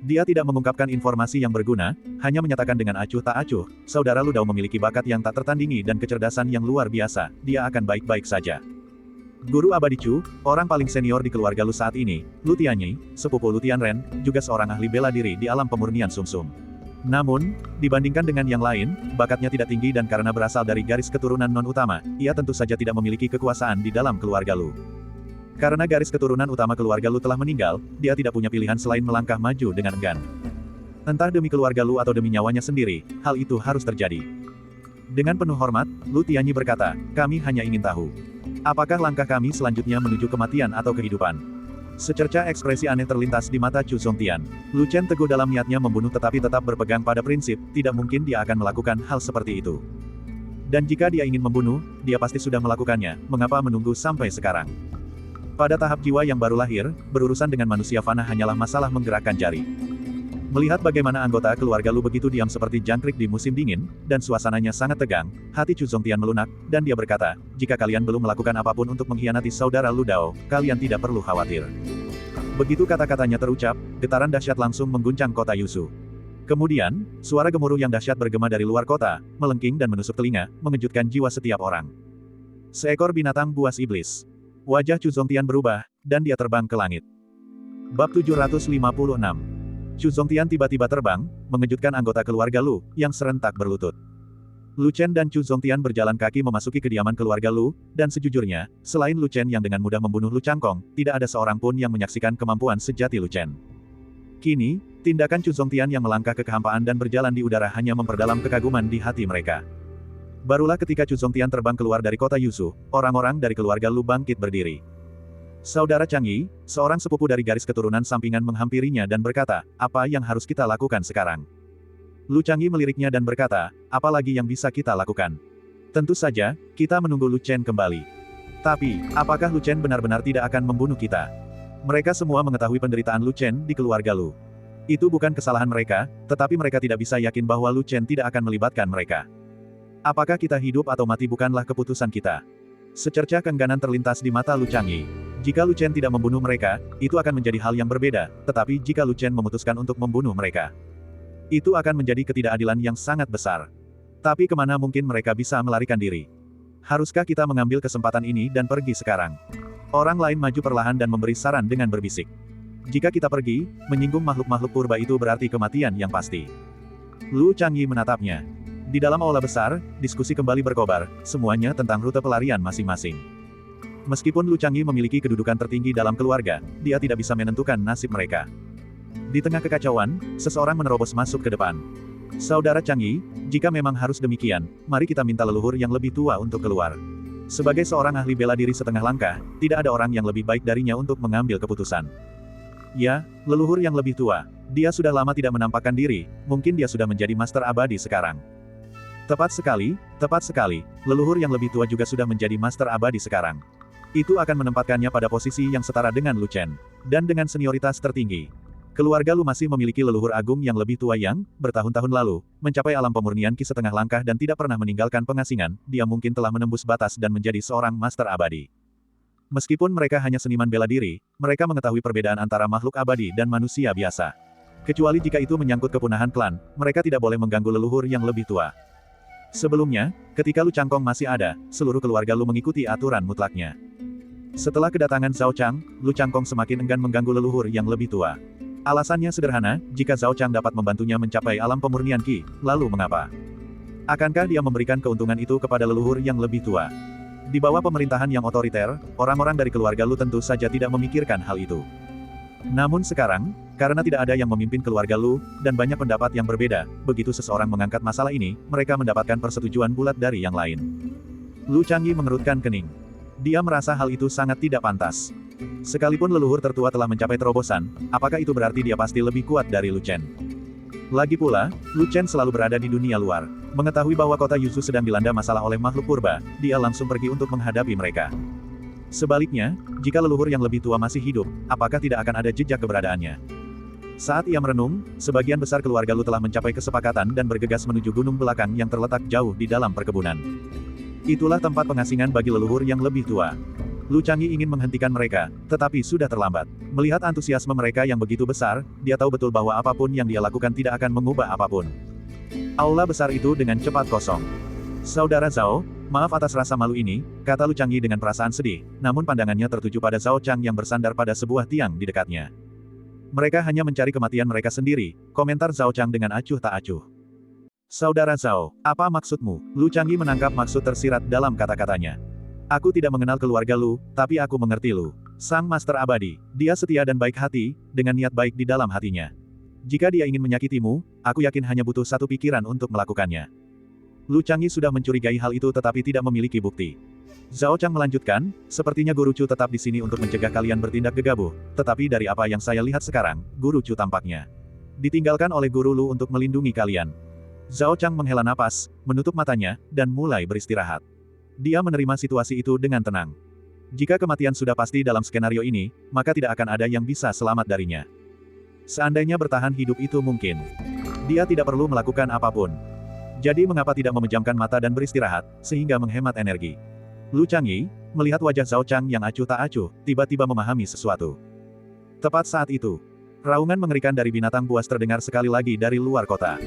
Dia tidak mengungkapkan informasi yang berguna, hanya menyatakan dengan acuh tak acuh, saudara Lu Dao memiliki bakat yang tak tertandingi dan kecerdasan yang luar biasa, dia akan baik-baik saja. Guru abadi Chu, orang paling senior di keluarga Lu saat ini, Lu Tianyi, sepupu Lu Tianren, juga seorang ahli bela diri di alam pemurnian sumsum. Namun, dibandingkan dengan yang lain, bakatnya tidak tinggi dan karena berasal dari garis keturunan non-utama, ia tentu saja tidak memiliki kekuasaan di dalam keluarga Lu. Karena garis keturunan utama keluarga Lu telah meninggal, dia tidak punya pilihan selain melangkah maju dengan enggan. Entah demi keluarga Lu atau demi nyawanya sendiri, hal itu harus terjadi. Dengan penuh hormat, Lu Tianyi berkata, kami hanya ingin tahu. Apakah langkah kami selanjutnya menuju kematian atau kehidupan? Secerca ekspresi aneh terlintas di mata Chu Zongtian. Lu Chen teguh dalam niatnya membunuh tetapi tetap berpegang pada prinsip, tidak mungkin dia akan melakukan hal seperti itu. Dan jika dia ingin membunuh, dia pasti sudah melakukannya, mengapa menunggu sampai sekarang? Pada tahap jiwa yang baru lahir, berurusan dengan manusia fana hanyalah masalah menggerakkan jari. Melihat bagaimana anggota keluarga Lu begitu diam seperti jangkrik di musim dingin, dan suasananya sangat tegang, hati Chu Zongtian melunak, dan dia berkata, jika kalian belum melakukan apapun untuk mengkhianati saudara Lu Dao, kalian tidak perlu khawatir. Begitu kata-katanya terucap, getaran dahsyat langsung mengguncang kota Yusu. Kemudian, suara gemuruh yang dahsyat bergema dari luar kota, melengking dan menusuk telinga, mengejutkan jiwa setiap orang. Seekor binatang buas iblis. Wajah Chu Zongtian berubah, dan dia terbang ke langit. Bab 756. Chu Zongtian tiba-tiba terbang, mengejutkan anggota keluarga Lu, yang serentak berlutut. Lu Chen dan Chu Zongtian berjalan kaki memasuki kediaman keluarga Lu, dan sejujurnya, selain Lu Chen yang dengan mudah membunuh Lu Changkong, tidak ada seorang pun yang menyaksikan kemampuan sejati Lu Chen. Kini, tindakan Chu Zongtian yang melangkah ke kehampaan dan berjalan di udara hanya memperdalam kekaguman di hati mereka. Barulah ketika Chu Zongtian terbang keluar dari kota Yusu, orang-orang dari keluarga Lu bangkit berdiri. Saudara Chang Yi, seorang sepupu dari garis keturunan sampingan menghampirinya dan berkata, apa yang harus kita lakukan sekarang? Lu Chang Yi meliriknya dan berkata, apa lagi yang bisa kita lakukan? Tentu saja, kita menunggu Lu Chen kembali. Tapi, apakah Lu Chen benar-benar tidak akan membunuh kita? Mereka semua mengetahui penderitaan Lu Chen di keluarga Lu. Itu bukan kesalahan mereka, tetapi mereka tidak bisa yakin bahwa Lu Chen tidak akan melibatkan mereka. Apakah kita hidup atau mati bukanlah keputusan kita. Secerca keengganan terlintas di mata Lu Chang Yi. Jika Lu Chen tidak membunuh mereka, itu akan menjadi hal yang berbeda, tetapi jika Lu Chen memutuskan untuk membunuh mereka, itu akan menjadi ketidakadilan yang sangat besar. Tapi kemana mungkin mereka bisa melarikan diri? Haruskah kita mengambil kesempatan ini dan pergi sekarang? Orang lain maju perlahan dan memberi saran dengan berbisik. Jika kita pergi, menyinggung makhluk-makhluk purba itu berarti kematian yang pasti. Lu Chang Yi menatapnya. Di dalam aula besar, diskusi kembali berkobar, semuanya tentang rute pelarian masing-masing. Meskipun Lu Chang Yi memiliki kedudukan tertinggi dalam keluarga, dia tidak bisa menentukan nasib mereka. Di tengah kekacauan, seseorang menerobos masuk ke depan. Saudara Chang Yi, jika memang harus demikian, mari kita minta leluhur yang lebih tua untuk keluar. Sebagai seorang ahli bela diri setengah langkah, tidak ada orang yang lebih baik darinya untuk mengambil keputusan. Ya, leluhur yang lebih tua. Dia sudah lama tidak menampakkan diri, mungkin dia sudah menjadi master abadi sekarang. Tepat sekali, leluhur yang lebih tua juga sudah menjadi master abadi sekarang. Itu akan menempatkannya pada posisi yang setara dengan Lu Chen. Dan dengan senioritas tertinggi. Keluarga Lu masih memiliki leluhur agung yang lebih tua yang, bertahun-tahun lalu, mencapai alam pemurnian Qi setengah langkah dan tidak pernah meninggalkan pengasingan, dia mungkin telah menembus batas dan menjadi seorang master abadi. Meskipun mereka hanya seniman bela diri, mereka mengetahui perbedaan antara makhluk abadi dan manusia biasa. Kecuali jika itu menyangkut kepunahan klan, mereka tidak boleh mengganggu leluhur yang lebih tua. Sebelumnya, ketika Lu Changkong masih ada, seluruh keluarga Lu mengikuti aturan mutlaknya. Setelah kedatangan Zhao Chang, Lu Changkong semakin enggan mengganggu leluhur yang lebih tua. Alasannya sederhana, jika Zhao Chang dapat membantunya mencapai alam pemurnian Qi, lalu mengapa? Akankah dia memberikan keuntungan itu kepada leluhur yang lebih tua? Di bawah pemerintahan yang otoriter, orang-orang dari keluarga Lu tentu saja tidak memikirkan hal itu. Namun sekarang, karena tidak ada yang memimpin keluarga Lu, dan banyak pendapat yang berbeda, begitu seseorang mengangkat masalah ini, mereka mendapatkan persetujuan bulat dari yang lain. Lu Chang Yi mengerutkan kening. Dia merasa hal itu sangat tidak pantas. Sekalipun leluhur tertua telah mencapai terobosan, apakah itu berarti dia pasti lebih kuat dari Lu Chen? Lagi pula, Lu Chen selalu berada di dunia luar. Mengetahui bahwa kota Yusu sedang dilanda masalah oleh makhluk purba, dia langsung pergi untuk menghadapi mereka. Sebaliknya, jika leluhur yang lebih tua masih hidup, apakah tidak akan ada jejak keberadaannya? Saat ia merenung, sebagian besar keluarga Lu telah mencapai kesepakatan dan bergegas menuju gunung belakang yang terletak jauh di dalam perkebunan. Itulah tempat pengasingan bagi leluhur yang lebih tua. Lu Chang Yi ingin menghentikan mereka, tetapi sudah terlambat. Melihat antusiasme mereka yang begitu besar, dia tahu betul bahwa apapun yang dia lakukan tidak akan mengubah apapun. Aula besar itu dengan cepat kosong. Saudara Zhao, maaf atas rasa malu ini, kata Lu Chang Yi dengan perasaan sedih, namun pandangannya tertuju pada Zhao Chang yang bersandar pada sebuah tiang di dekatnya. Mereka hanya mencari kematian mereka sendiri, komentar Zhao Chang dengan acuh tak acuh. Saudara Zhao, apa maksudmu? Lu Chang Yi menangkap maksud tersirat dalam kata-katanya. Aku tidak mengenal keluarga Lu, tapi aku mengerti Lu. Sang Master Abadi, dia setia dan baik hati, dengan niat baik di dalam hatinya. Jika dia ingin menyakitimu, aku yakin hanya butuh satu pikiran untuk melakukannya. Lu Changyi sudah mencurigai hal itu tetapi tidak memiliki bukti. Zhao Chang melanjutkan, sepertinya Guru Chu tetap di sini untuk mencegah kalian bertindak gegabah, tetapi dari apa yang saya lihat sekarang, Guru Chu tampaknya ditinggalkan oleh Guru Lu untuk melindungi kalian. Zhao Chang menghela napas, menutup matanya, dan mulai beristirahat. Dia menerima situasi itu dengan tenang. Jika kematian sudah pasti dalam skenario ini, maka tidak akan ada yang bisa selamat darinya. Seandainya bertahan hidup itu mungkin, dia tidak perlu melakukan apapun. Jadi mengapa tidak memejamkan mata dan beristirahat, sehingga menghemat energi? Lu Changyi, melihat wajah Zhao Chang yang acuh tak acuh, tiba-tiba memahami sesuatu. Tepat saat itu, raungan mengerikan dari binatang buas terdengar sekali lagi dari luar kota.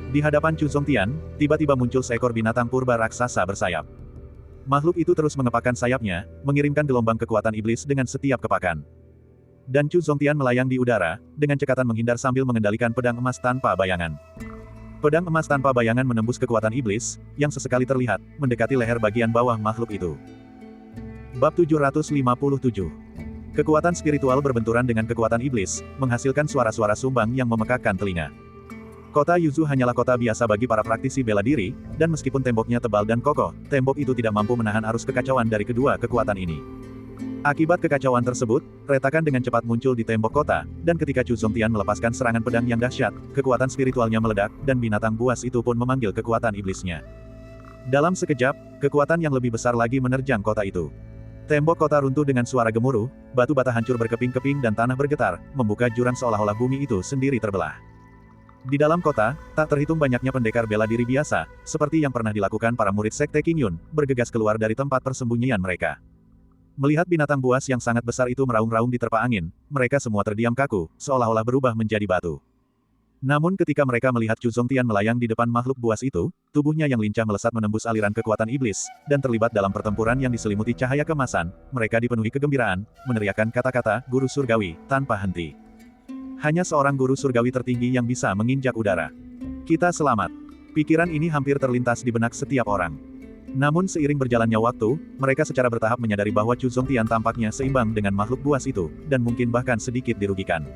Di hadapan Chu Zongtian, tiba-tiba muncul seekor binatang purba raksasa bersayap. Makhluk itu terus mengepakkan sayapnya, mengirimkan gelombang kekuatan iblis dengan setiap kepakan. Dan Chu Zongtian melayang di udara, dengan cekatan menghindar sambil mengendalikan pedang emas tanpa bayangan. Pedang emas tanpa bayangan menembus kekuatan iblis, yang sesekali terlihat, mendekati leher bagian bawah makhluk itu. Bab 757. Kekuatan spiritual berbenturan dengan kekuatan iblis, menghasilkan suara-suara sumbang yang memekakkan telinga. Kota Yuzu hanyalah kota biasa bagi para praktisi bela diri, dan meskipun temboknya tebal dan kokoh, tembok itu tidak mampu menahan arus kekacauan dari kedua kekuatan ini. Akibat kekacauan tersebut, retakan dengan cepat muncul di tembok kota, dan ketika Chu Zongtian melepaskan serangan pedang yang dahsyat, kekuatan spiritualnya meledak, dan binatang buas itu pun memanggil kekuatan iblisnya. Dalam sekejap, kekuatan yang lebih besar lagi menerjang kota itu. Tembok kota runtuh dengan suara gemuruh, batu bata hancur berkeping-keping dan tanah bergetar, membuka jurang seolah-olah bumi itu sendiri terbelah. Di dalam kota, tak terhitung banyaknya pendekar bela diri biasa, seperti yang pernah dilakukan para murid Sekte King Yun, bergegas keluar dari tempat persembunyian mereka. Melihat binatang buas yang sangat besar itu meraung-raung di terpa angin, mereka semua terdiam kaku, seolah-olah berubah menjadi batu. Namun ketika mereka melihat Chu Zongtian melayang di depan makhluk buas itu, tubuhnya yang lincah melesat menembus aliran kekuatan iblis, dan terlibat dalam pertempuran yang diselimuti cahaya kemasan, mereka dipenuhi kegembiraan, meneriakkan kata-kata, "Guru Surgawi," tanpa henti. Hanya seorang guru surgawi tertinggi yang bisa menginjak udara. Kita selamat. Pikiran ini hampir terlintas di benak setiap orang. Namun seiring berjalannya waktu, mereka secara bertahap menyadari bahwa Chu Zongtian tampaknya seimbang dengan makhluk buas itu, dan mungkin bahkan sedikit dirugikan.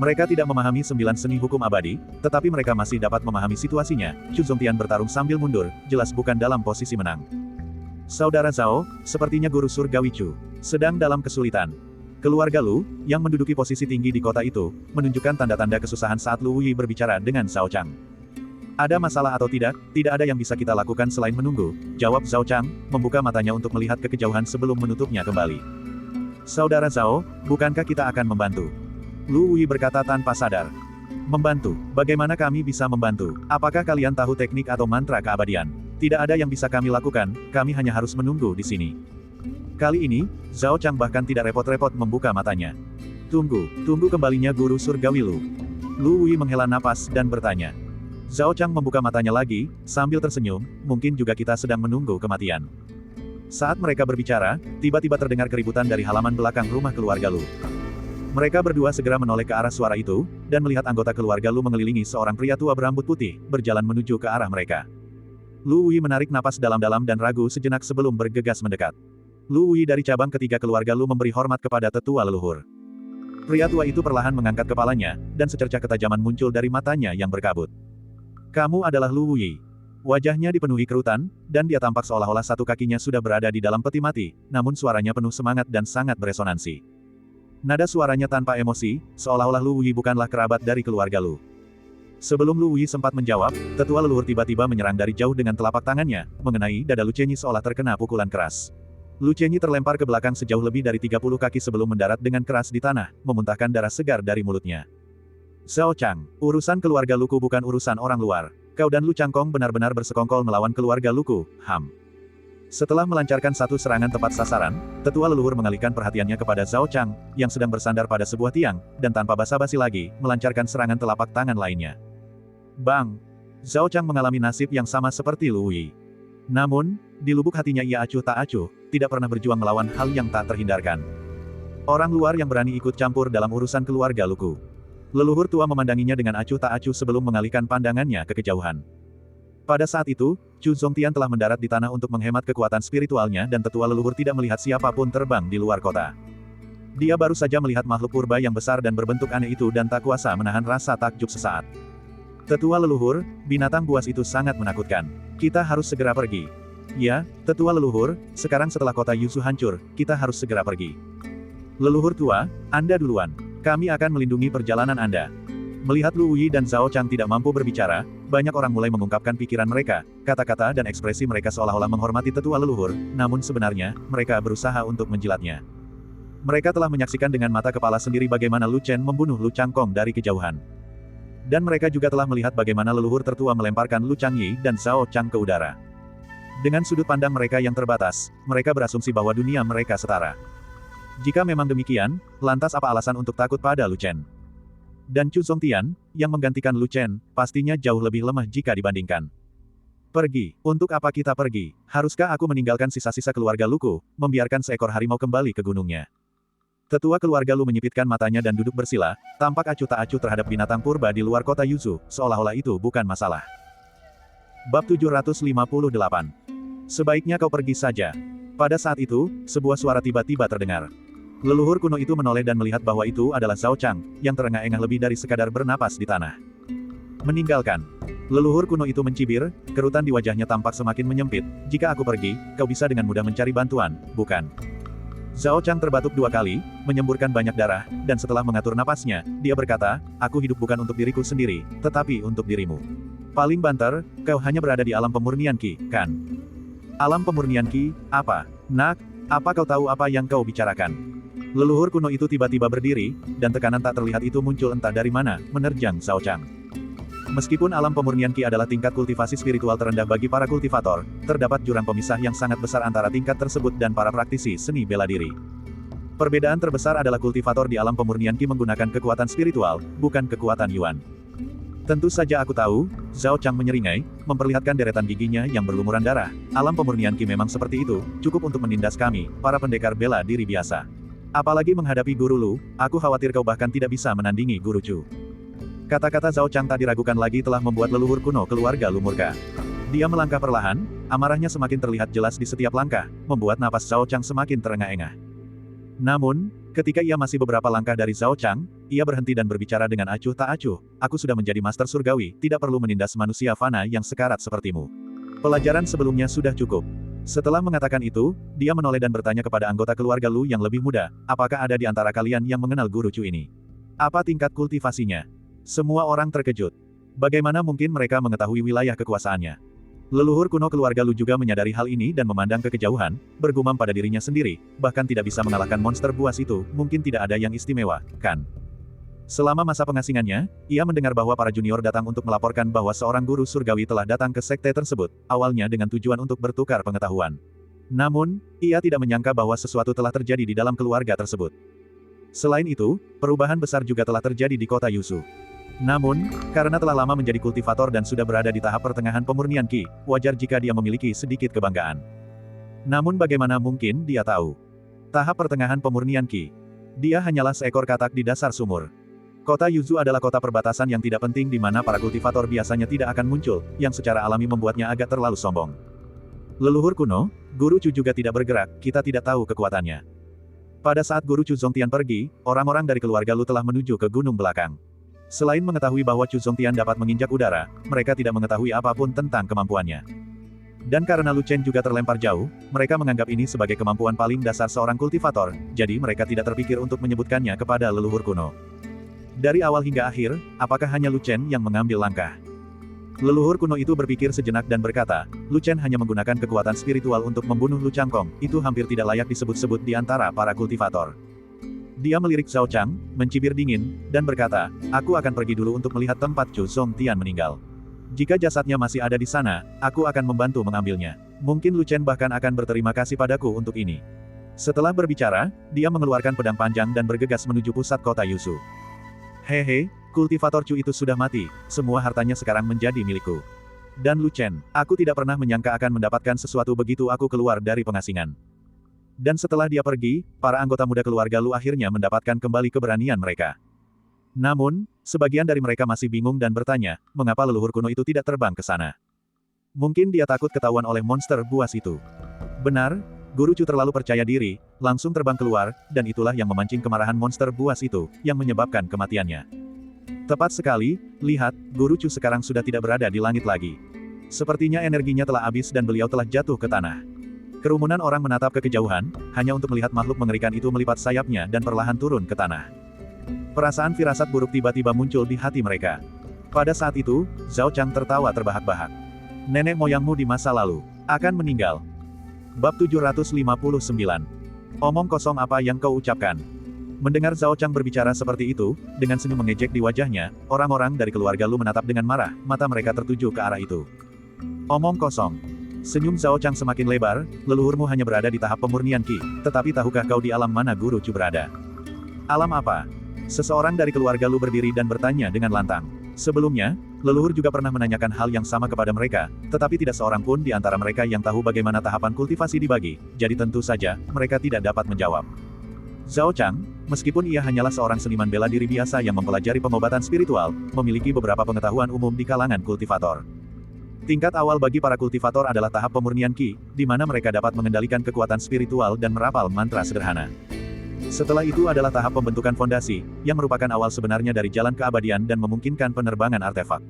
Mereka tidak memahami 9 seni hukum abadi, tetapi mereka masih dapat memahami situasinya. Chu Zongtian bertarung sambil mundur, jelas bukan dalam posisi menang. Saudara Zhao, sepertinya guru surgawi Chu sedang dalam kesulitan. Keluarga Lu, yang menduduki posisi tinggi di kota itu, menunjukkan tanda-tanda kesusahan saat Lu Wui berbicara dengan Zhao Chang. Ada masalah atau tidak ada yang bisa kita lakukan selain menunggu, jawab Zhao Chang, membuka matanya untuk melihat ke kejauhan sebelum menutupnya kembali. Saudara Zhao, bukankah kita akan membantu? Lu Wui berkata tanpa sadar. Membantu? Bagaimana kami bisa membantu? Apakah kalian tahu teknik atau mantra keabadian? Tidak ada yang bisa kami lakukan, kami hanya harus menunggu di sini. Kali ini, Zhao Chang bahkan tidak repot-repot membuka matanya. Tunggu kembalinya guru surgawi Lu. Lu Wui menghela napas dan bertanya. Zhao Chang membuka matanya lagi, sambil tersenyum, mungkin juga kita sedang menunggu kematian. Saat mereka berbicara, tiba-tiba terdengar keributan dari halaman belakang rumah keluarga Lu. Mereka berdua segera menoleh ke arah suara itu, dan melihat anggota keluarga Lu mengelilingi seorang pria tua berambut putih, berjalan menuju ke arah mereka. Lu Wui menarik napas dalam-dalam dan ragu sejenak sebelum bergegas mendekat. Lu Wui dari cabang ketiga keluarga Lu memberi hormat kepada tetua leluhur. Pria tua itu perlahan mengangkat kepalanya, dan secercah ketajaman muncul dari matanya yang berkabut. Kamu adalah Lu Wui. Wajahnya dipenuhi kerutan, dan dia tampak seolah-olah satu kakinya sudah berada di dalam peti mati, namun suaranya penuh semangat dan sangat beresonansi. Nada suaranya tanpa emosi, seolah-olah Lu Wui bukanlah kerabat dari keluarga Lu. Sebelum Lu Wui sempat menjawab, tetua leluhur tiba-tiba menyerang dari jauh dengan telapak tangannya, mengenai dada Lu Chenyi seolah terkena pukulan keras. Lu Chenyi terlempar ke belakang sejauh lebih dari 30 kaki sebelum mendarat dengan keras di tanah, memuntahkan darah segar dari mulutnya. Zhao Chang, urusan keluarga Luku bukan urusan orang luar. Kau dan Lu Changkong benar-benar bersekongkol melawan keluarga Luku, Ham. Setelah melancarkan satu serangan tepat sasaran, tetua leluhur mengalihkan perhatiannya kepada Zhao Chang, yang sedang bersandar pada sebuah tiang, dan tanpa basa-basi lagi, melancarkan serangan telapak tangan lainnya. Bang! Zhao Chang mengalami nasib yang sama seperti Lu Wui. Namun, di lubuk hatinya ia acuh tak acuh, tidak pernah berjuang melawan hal yang tak terhindarkan. Orang luar yang berani ikut campur dalam urusan keluarga Luku. Leluhur tua memandanginya dengan acuh tak acuh sebelum mengalihkan pandangannya ke kejauhan. Pada saat itu, Chu Zongtian telah mendarat di tanah untuk menghemat kekuatan spiritualnya dan tetua leluhur tidak melihat siapapun terbang di luar kota. Dia baru saja melihat makhluk purba yang besar dan berbentuk aneh itu dan tak kuasa menahan rasa takjub sesaat. Tetua leluhur, binatang buas itu sangat menakutkan. Kita harus segera pergi. Ya, tetua leluhur, sekarang setelah kota Yuzu hancur, kita harus segera pergi. Leluhur tua, Anda duluan. Kami akan melindungi perjalanan Anda. Melihat Lu Yi dan Zhao Chang tidak mampu berbicara, banyak orang mulai mengungkapkan pikiran mereka, kata-kata dan ekspresi mereka seolah-olah menghormati tetua leluhur, namun sebenarnya, mereka berusaha untuk menjilatnya. Mereka telah menyaksikan dengan mata kepala sendiri bagaimana Lu Chen membunuh Lu Changkong dari kejauhan. Dan mereka juga telah melihat bagaimana leluhur tertua melemparkan Lu Changyi dan Zhao Chang ke udara. Dengan sudut pandang mereka yang terbatas, mereka berasumsi bahwa dunia mereka setara. Jika memang demikian, lantas apa alasan untuk takut pada Lu Chen? Dan Chu Zongtian, yang menggantikan Lu Chen, pastinya jauh lebih lemah jika dibandingkan. Pergi. Untuk apa kita pergi? Haruskah aku meninggalkan sisa-sisa keluarga Luku, membiarkan seekor harimau kembali ke gunungnya? Tetua keluarga Lu menyipitkan matanya dan duduk bersila, tampak acuh tak acuh terhadap binatang purba di luar kota Yuzu, seolah-olah itu bukan masalah. Bab 758. Sebaiknya kau pergi saja. Pada saat itu, sebuah suara tiba-tiba terdengar. Leluhur kuno itu menoleh dan melihat bahwa itu adalah Zhao Chang, yang terengah-engah lebih dari sekadar bernapas di tanah. Meninggalkan. Leluhur kuno itu mencibir, kerutan di wajahnya tampak semakin menyempit. Jika aku pergi, kau bisa dengan mudah mencari bantuan, bukan? Zhao Chang terbatuk 2 kali, menyemburkan banyak darah, dan setelah mengatur napasnya, dia berkata, aku hidup bukan untuk diriku sendiri, tetapi untuk dirimu. Paling banter, kau hanya berada di alam pemurnian Qi, kan? Alam pemurnian Qi, apa? Nak, apa kau tahu apa yang kau bicarakan? Leluhur kuno itu tiba-tiba berdiri, dan tekanan tak terlihat itu muncul entah dari mana, menerjang Zhao Chang. Meskipun alam pemurnian Qi adalah tingkat kultivasi spiritual terendah bagi para kultivator, terdapat jurang pemisah yang sangat besar antara tingkat tersebut dan para praktisi seni bela diri. Perbedaan terbesar adalah kultivator di alam pemurnian Qi menggunakan kekuatan spiritual, bukan kekuatan Yuan. Tentu saja aku tahu, Zhao Chang menyeringai, memperlihatkan deretan giginya yang berlumuran darah. Alam pemurnian Qi memang seperti itu, cukup untuk menindas kami, para pendekar bela diri biasa. Apalagi menghadapi Guru Lu, aku khawatir kau bahkan tidak bisa menandingi Guru Chu. Kata-kata Zhao Chang tak diragukan lagi telah membuat leluhur kuno keluarga Lu murka. Dia melangkah perlahan, amarahnya semakin terlihat jelas di setiap langkah, membuat napas Zhao Chang semakin terengah-engah. Namun, ketika ia masih beberapa langkah dari Zhao Chang, ia berhenti dan berbicara dengan acuh tak acuh, aku sudah menjadi master surgawi, tidak perlu menindas manusia fana yang sekarat sepertimu. Pelajaran sebelumnya sudah cukup. Setelah mengatakan itu, dia menoleh dan bertanya kepada anggota keluarga Lu yang lebih muda, apakah ada di antara kalian yang mengenal Guru Chu ini? Apa tingkat kultivasinya? Semua orang terkejut. Bagaimana mungkin mereka mengetahui wilayah kekuasaannya? Leluhur kuno keluarga Lu juga menyadari hal ini dan memandang ke kejauhan, bergumam pada dirinya sendiri, bahkan tidak bisa mengalahkan monster buas itu, mungkin tidak ada yang istimewa, kan? Selama masa pengasingannya, ia mendengar bahwa para junior datang untuk melaporkan bahwa seorang guru surgawi telah datang ke sekte tersebut, awalnya dengan tujuan untuk bertukar pengetahuan. Namun, ia tidak menyangka bahwa sesuatu telah terjadi di dalam keluarga tersebut. Selain itu, perubahan besar juga telah terjadi di kota Yuzu. Namun, karena telah lama menjadi kultivator dan sudah berada di tahap pertengahan pemurnian Qi, wajar jika dia memiliki sedikit kebanggaan. Namun bagaimana mungkin dia tahu? Tahap pertengahan pemurnian Qi. Dia hanyalah seekor katak di dasar sumur. Kota Yuzu adalah kota perbatasan yang tidak penting di mana para kultivator biasanya tidak akan muncul, yang secara alami membuatnya agak terlalu sombong. Leluhur kuno, Guru Chu juga tidak bergerak, kita tidak tahu kekuatannya. Pada saat Guru Chu Zongtian pergi, orang-orang dari keluarga Lu telah menuju ke gunung belakang. Selain mengetahui bahwa Chu Zongtian dapat menginjak udara, mereka tidak mengetahui apapun tentang kemampuannya. Dan karena Lu Chen juga terlempar jauh, mereka menganggap ini sebagai kemampuan paling dasar seorang kultivator, jadi mereka tidak terpikir untuk menyebutkannya kepada leluhur kuno. Dari awal hingga akhir, apakah hanya Lu Chen yang mengambil langkah? Leluhur kuno itu berpikir sejenak dan berkata, Lu Chen hanya menggunakan kekuatan spiritual untuk membunuh Lu Changkong, itu hampir tidak layak disebut-sebut di antara para kultivator. Dia melirik Zhao Chang, mencibir dingin, dan berkata, aku akan pergi dulu untuk melihat tempat Chu Zongtian meninggal. Jika jasadnya masih ada di sana, aku akan membantu mengambilnya. Mungkin Lu Chen bahkan akan berterima kasih padaku untuk ini. Setelah berbicara, dia mengeluarkan pedang panjang dan bergegas menuju pusat kota Yuzu. Hehe, kultivator Chu itu sudah mati, semua hartanya sekarang menjadi milikku. Dan Lu Chen, aku tidak pernah menyangka akan mendapatkan sesuatu begitu aku keluar dari pengasingan. Dan setelah dia pergi, para anggota muda keluarga Lu akhirnya mendapatkan kembali keberanian mereka. Namun, sebagian dari mereka masih bingung dan bertanya, mengapa leluhur kuno itu tidak terbang ke sana? Mungkin dia takut ketahuan oleh monster buas itu. Benar, Guru Chu terlalu percaya diri, langsung terbang keluar, dan itulah yang memancing kemarahan monster buas itu, yang menyebabkan kematiannya. Tepat sekali, lihat, Guru Chu sekarang sudah tidak berada di langit lagi. Sepertinya energinya telah habis dan beliau telah jatuh ke tanah. Kerumunan orang menatap ke kejauhan, hanya untuk melihat makhluk mengerikan itu melipat sayapnya dan perlahan turun ke tanah. Perasaan firasat buruk tiba-tiba muncul di hati mereka. Pada saat itu, Zhao Chang tertawa terbahak-bahak. Nenek moyangmu di masa lalu akan meninggal. Bab 759. Omong kosong apa yang kau ucapkan? Mendengar Zhao Chang berbicara seperti itu, dengan senyum mengejek di wajahnya, orang-orang dari keluarga Lu menatap dengan marah, mata mereka tertuju ke arah itu. Omong kosong. Senyum Zhao Chang semakin lebar, leluhurmu hanya berada di tahap pemurnian Qi, tetapi tahukah kau di alam mana Guru Chu berada? Alam apa? Seseorang dari keluarga Lu berdiri dan bertanya dengan lantang. Sebelumnya, leluhur juga pernah menanyakan hal yang sama kepada mereka, tetapi tidak seorang pun di antara mereka yang tahu bagaimana tahapan kultivasi dibagi, jadi tentu saja, mereka tidak dapat menjawab. Zhao Chang, meskipun ia hanyalah seorang seniman bela diri biasa yang mempelajari pengobatan spiritual, memiliki beberapa pengetahuan umum di kalangan kultivator. Tingkat awal bagi para kultivator adalah tahap pemurnian Qi, di mana mereka dapat mengendalikan kekuatan spiritual dan merapal mantra sederhana. Setelah itu adalah tahap pembentukan fondasi, yang merupakan awal sebenarnya dari jalan keabadian dan memungkinkan penerbangan artefak.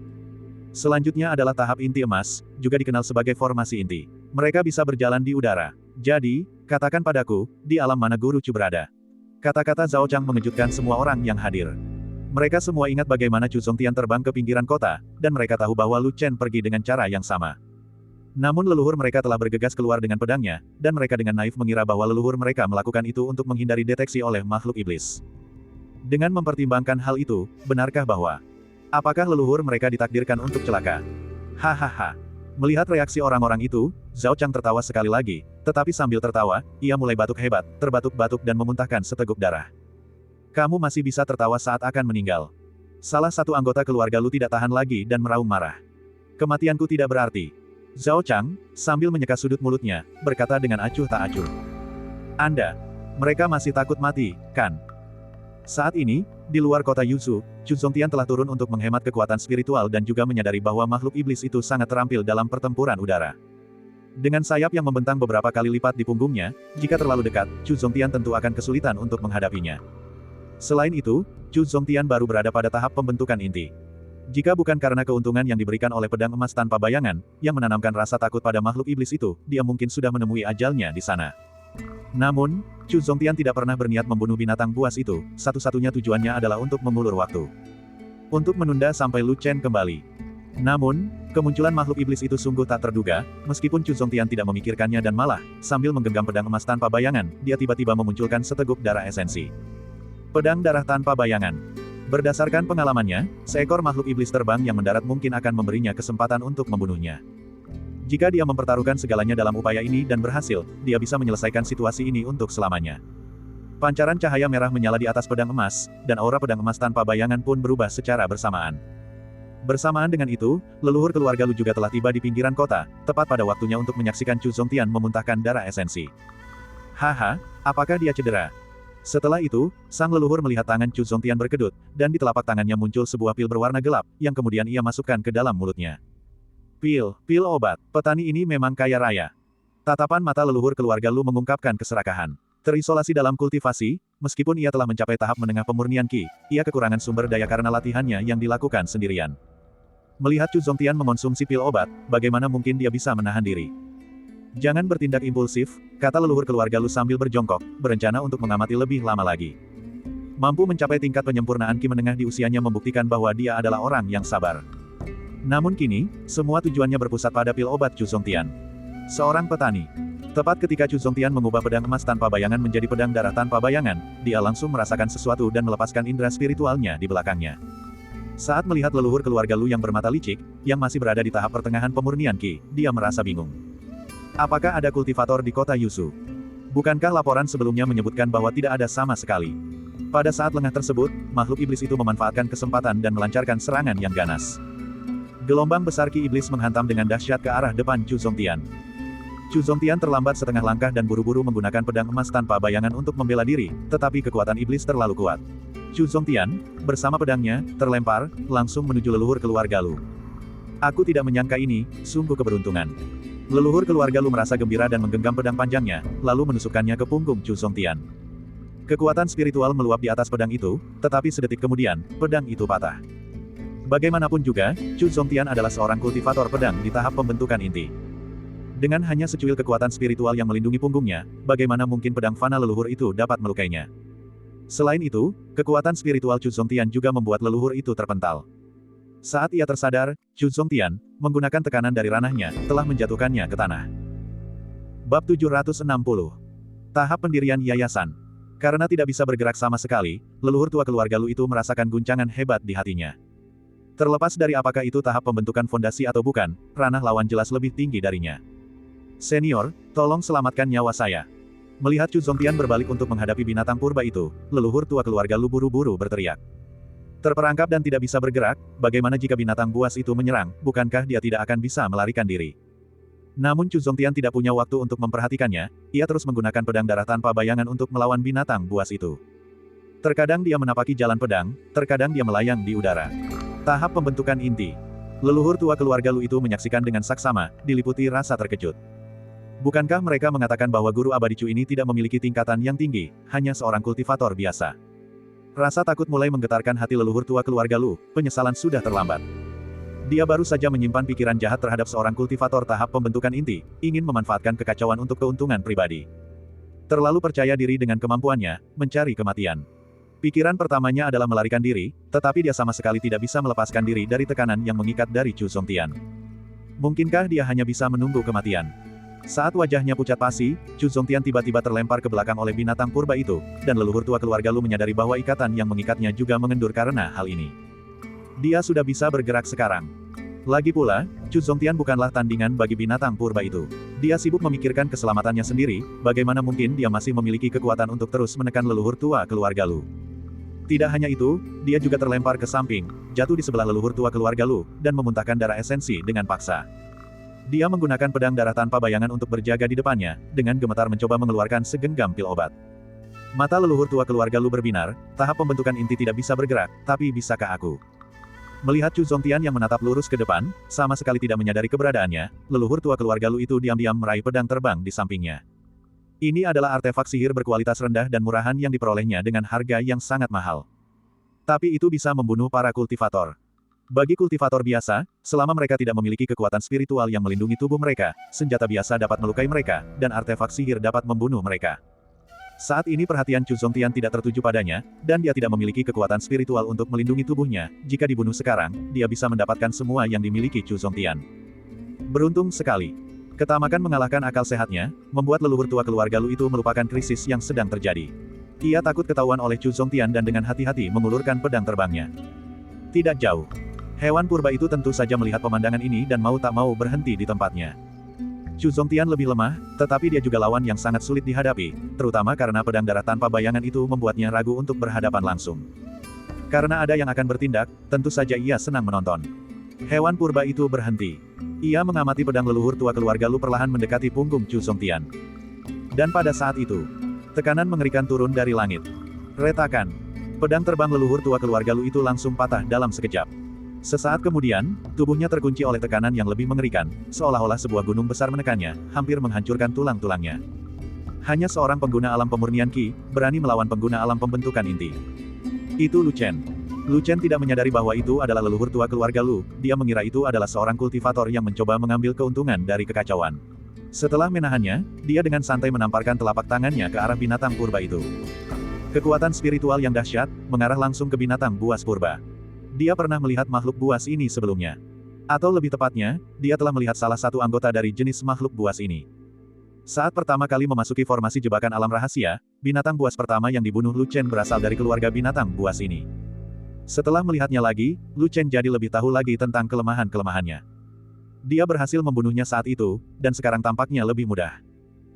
Selanjutnya adalah tahap inti emas, juga dikenal sebagai formasi inti. Mereka bisa berjalan di udara. Jadi, katakan padaku, di alam mana Guru Chu berada? Kata-kata Zhao Chang mengejutkan semua orang yang hadir. Mereka semua ingat bagaimana Chu Zongtian terbang ke pinggiran kota, dan mereka tahu bahwa Lu Chen pergi dengan cara yang sama. Namun leluhur mereka telah bergegas keluar dengan pedangnya, dan mereka dengan naif mengira bahwa leluhur mereka melakukan itu untuk menghindari deteksi oleh makhluk iblis. Dengan mempertimbangkan hal itu, benarkah bahwa apakah leluhur mereka ditakdirkan untuk celaka? Hahaha. Melihat reaksi orang-orang itu, Zhao Chang tertawa sekali lagi, tetapi sambil tertawa, ia mulai batuk hebat, terbatuk-batuk dan memuntahkan seteguk darah. Kamu masih bisa tertawa saat akan meninggal. Salah satu anggota keluarga Lu tidak tahan lagi dan meraung marah. Kematianku tidak berarti. Zhao Chang, sambil menyeka sudut mulutnya, berkata dengan acuh tak acuh. Mereka masih takut mati, kan? Saat ini, di luar kota Yuzhou, Chu Zongtian telah turun untuk menghemat kekuatan spiritual dan juga menyadari bahwa makhluk iblis itu sangat terampil dalam pertempuran udara. Dengan sayap yang membentang beberapa kali lipat di punggungnya, jika terlalu dekat, Chu Zongtian tentu akan kesulitan untuk menghadapinya. Selain itu, Chu Zongtian baru berada pada tahap pembentukan inti. Jika bukan karena keuntungan yang diberikan oleh pedang emas tanpa bayangan, yang menanamkan rasa takut pada makhluk iblis itu, dia mungkin sudah menemui ajalnya di sana. Namun, Chu Zongtian tidak pernah berniat membunuh binatang buas itu, satu-satunya tujuannya adalah untuk mengulur waktu. Untuk menunda sampai Lu Chen kembali. Namun, kemunculan makhluk iblis itu sungguh tak terduga, meskipun Chu Zongtian tidak memikirkannya dan malah, sambil menggenggam pedang emas tanpa bayangan, dia tiba-tiba memunculkan seteguk darah esensi. Pedang darah tanpa bayangan. Berdasarkan pengalamannya, seekor makhluk iblis terbang yang mendarat mungkin akan memberinya kesempatan untuk membunuhnya. Jika dia mempertaruhkan segalanya dalam upaya ini dan berhasil, dia bisa menyelesaikan situasi ini untuk selamanya. Pancaran cahaya merah menyala di atas pedang emas, dan aura pedang emas tanpa bayangan pun berubah secara bersamaan. Bersamaan dengan itu, leluhur keluarga Lu juga telah tiba di pinggiran kota, tepat pada waktunya untuk menyaksikan Chu Zongtian memuntahkan darah esensi. Haha, apakah dia cedera? Setelah itu, sang leluhur melihat tangan Chu Zongtian berkedut, dan di telapak tangannya muncul sebuah pil berwarna gelap, yang kemudian ia masukkan ke dalam mulutnya. Pil obat. Petani ini memang kaya raya. Tatapan mata leluhur keluarga Lu mengungkapkan keserakahan. Terisolasi dalam kultivasi, meskipun ia telah mencapai tahap menengah pemurnian Qi, ia kekurangan sumber daya karena latihannya yang dilakukan sendirian. Melihat Chu Zongtian mengonsumsi pil obat, bagaimana mungkin dia bisa menahan diri? Jangan bertindak impulsif, kata leluhur keluarga Lu sambil berjongkok, berencana untuk mengamati lebih lama lagi. Mampu mencapai tingkat penyempurnaan Qi menengah di usianya membuktikan bahwa dia adalah orang yang sabar. Namun kini, semua tujuannya berpusat pada pil obat Chu Zongtian. Seorang petani. Tepat ketika Chu Zongtian mengubah pedang emas tanpa bayangan menjadi pedang darah tanpa bayangan, dia langsung merasakan sesuatu dan melepaskan indera spiritualnya di belakangnya. Saat melihat leluhur keluarga Lu yang bermata licik, yang masih berada di tahap pertengahan pemurnian Qi, dia merasa bingung. Apakah ada kultivator di kota Yuzhou? Bukankah laporan sebelumnya menyebutkan bahwa tidak ada sama sekali? Pada saat lengah tersebut, makhluk iblis itu memanfaatkan kesempatan dan melancarkan serangan yang ganas. Gelombang besar Qi iblis menghantam dengan dahsyat ke arah depan Chu Zongtian. Chu Zongtian terlambat setengah langkah dan buru-buru menggunakan pedang emas tanpa bayangan untuk membela diri, tetapi kekuatan iblis terlalu kuat. Chu Zongtian, bersama pedangnya, terlempar, langsung menuju leluhur keluarga Lu. Aku tidak menyangka ini, sungguh keberuntungan. Leluhur keluarga Lu merasa gembira dan menggenggam pedang panjangnya, lalu menusukkannya ke punggung Chu Zongtian. Kekuatan spiritual meluap di atas pedang itu, tetapi sedetik kemudian, pedang itu patah. Bagaimanapun juga, Chu Zongtian adalah seorang kultivator pedang di tahap pembentukan inti. Dengan hanya secuil kekuatan spiritual yang melindungi punggungnya, bagaimana mungkin pedang fana leluhur itu dapat melukainya? Selain itu, kekuatan spiritual Chu Zongtian juga membuat leluhur itu terpental. Saat ia tersadar, Chu Zongtian, menggunakan tekanan dari ranahnya, telah menjatuhkannya ke tanah. Bab 760. Tahap pendirian yayasan. Karena tidak bisa bergerak sama sekali, leluhur tua keluarga Lu itu merasakan guncangan hebat di hatinya. Terlepas dari apakah itu tahap pembentukan fondasi atau bukan, ranah lawan jelas lebih tinggi darinya. Senior, tolong selamatkan nyawa saya. Melihat Chu Zongtian berbalik untuk menghadapi binatang purba itu, leluhur tua keluarga Lu buru-buru berteriak. Terperangkap dan tidak bisa bergerak, bagaimana jika binatang buas itu menyerang, bukankah dia tidak akan bisa melarikan diri? Namun Chu Zongtian tidak punya waktu untuk memperhatikannya, ia terus menggunakan pedang darah tanpa bayangan untuk melawan binatang buas itu. Terkadang dia menapaki jalan pedang, terkadang dia melayang di udara. Tahap pembentukan inti. Leluhur tua keluarga Lu itu menyaksikan dengan saksama, diliputi rasa terkejut. Bukankah mereka mengatakan bahwa guru abadi Chu ini tidak memiliki tingkatan yang tinggi, hanya seorang kultivator biasa? Rasa takut mulai menggetarkan hati leluhur tua keluarga Lu, penyesalan sudah terlambat. Dia baru saja menyimpan pikiran jahat terhadap seorang kultivator tahap pembentukan inti, ingin memanfaatkan kekacauan untuk keuntungan pribadi. Terlalu percaya diri dengan kemampuannya, mencari kematian. Pikiran pertamanya adalah melarikan diri, tetapi dia sama sekali tidak bisa melepaskan diri dari tekanan yang mengikat dari Chu Zongtian. Mungkinkah dia hanya bisa menunggu kematian? Saat wajahnya pucat pasi, Chu Zongtian tiba-tiba terlempar ke belakang oleh binatang purba itu, dan leluhur tua keluarga Lu menyadari bahwa ikatan yang mengikatnya juga mengendur karena hal ini. Dia sudah bisa bergerak sekarang. Lagi pula, Chu Zongtian bukanlah tandingan bagi binatang purba itu. Dia sibuk memikirkan keselamatannya sendiri, bagaimana mungkin dia masih memiliki kekuatan untuk terus menekan leluhur tua keluarga Lu. Tidak hanya itu, dia juga terlempar ke samping, jatuh di sebelah leluhur tua keluarga Lu, dan memuntahkan darah esensi dengan paksa. Dia menggunakan pedang darah tanpa bayangan untuk berjaga di depannya, dengan gemetar mencoba mengeluarkan segenggam pil obat. Mata leluhur tua keluarga Lu berbinar, tahap pembentukan inti tidak bisa bergerak, tapi bisakah aku? Melihat Chu Zongtian yang menatap lurus ke depan, sama sekali tidak menyadari keberadaannya, leluhur tua keluarga Lu itu diam-diam meraih pedang terbang di sampingnya. Ini adalah artefak sihir berkualitas rendah dan murahan yang diperolehnya dengan harga yang sangat mahal. Tapi itu bisa membunuh para kultivator. Bagi kultivator biasa, selama mereka tidak memiliki kekuatan spiritual yang melindungi tubuh mereka, senjata biasa dapat melukai mereka, dan artefak sihir dapat membunuh mereka. Saat ini perhatian Chu Zongtian tidak tertuju padanya, dan dia tidak memiliki kekuatan spiritual untuk melindungi tubuhnya. Jika dibunuh sekarang, dia bisa mendapatkan semua yang dimiliki Chu Zongtian. Beruntung sekali. Ketamakan mengalahkan akal sehatnya, membuat leluhur tua keluarga Lu itu melupakan krisis yang sedang terjadi. Ia takut ketahuan oleh Chu Zongtian dan dengan hati-hati mengulurkan pedang terbangnya. Tidak jauh. Hewan purba itu tentu saja melihat pemandangan ini dan mau tak mau berhenti di tempatnya. Chu Zongtian lebih lemah, tetapi dia juga lawan yang sangat sulit dihadapi, terutama karena pedang darah tanpa bayangan itu membuatnya ragu untuk berhadapan langsung. Karena ada yang akan bertindak, tentu saja ia senang menonton. Hewan purba itu berhenti. Ia mengamati pedang leluhur tua keluarga Lu perlahan mendekati punggung Chu Zongtian. Dan pada saat itu, tekanan mengerikan turun dari langit. Retakan. Pedang terbang leluhur tua keluarga Lu itu langsung patah dalam sekejap. Sesaat kemudian, tubuhnya terkunci oleh tekanan yang lebih mengerikan, seolah-olah sebuah gunung besar menekannya, hampir menghancurkan tulang-tulangnya. Hanya seorang pengguna alam pemurnian Qi, berani melawan pengguna alam pembentukan inti. Itu Lu Chen. Lu Chen tidak menyadari bahwa itu adalah leluhur tua keluarga Lu, dia mengira itu adalah seorang kultivator yang mencoba mengambil keuntungan dari kekacauan. Setelah menahannya, dia dengan santai menamparkan telapak tangannya ke arah binatang purba itu. Kekuatan spiritual yang dahsyat, mengarah langsung ke binatang buas purba. Dia pernah melihat makhluk buas ini sebelumnya. Atau lebih tepatnya, dia telah melihat salah satu anggota dari jenis makhluk buas ini. Saat pertama kali memasuki formasi jebakan alam rahasia, binatang buas pertama yang dibunuh Lu Chen berasal dari keluarga binatang buas ini. Setelah melihatnya lagi, Lu Chen jadi lebih tahu lagi tentang kelemahan-kelemahannya. Dia berhasil membunuhnya saat itu, dan sekarang tampaknya lebih mudah.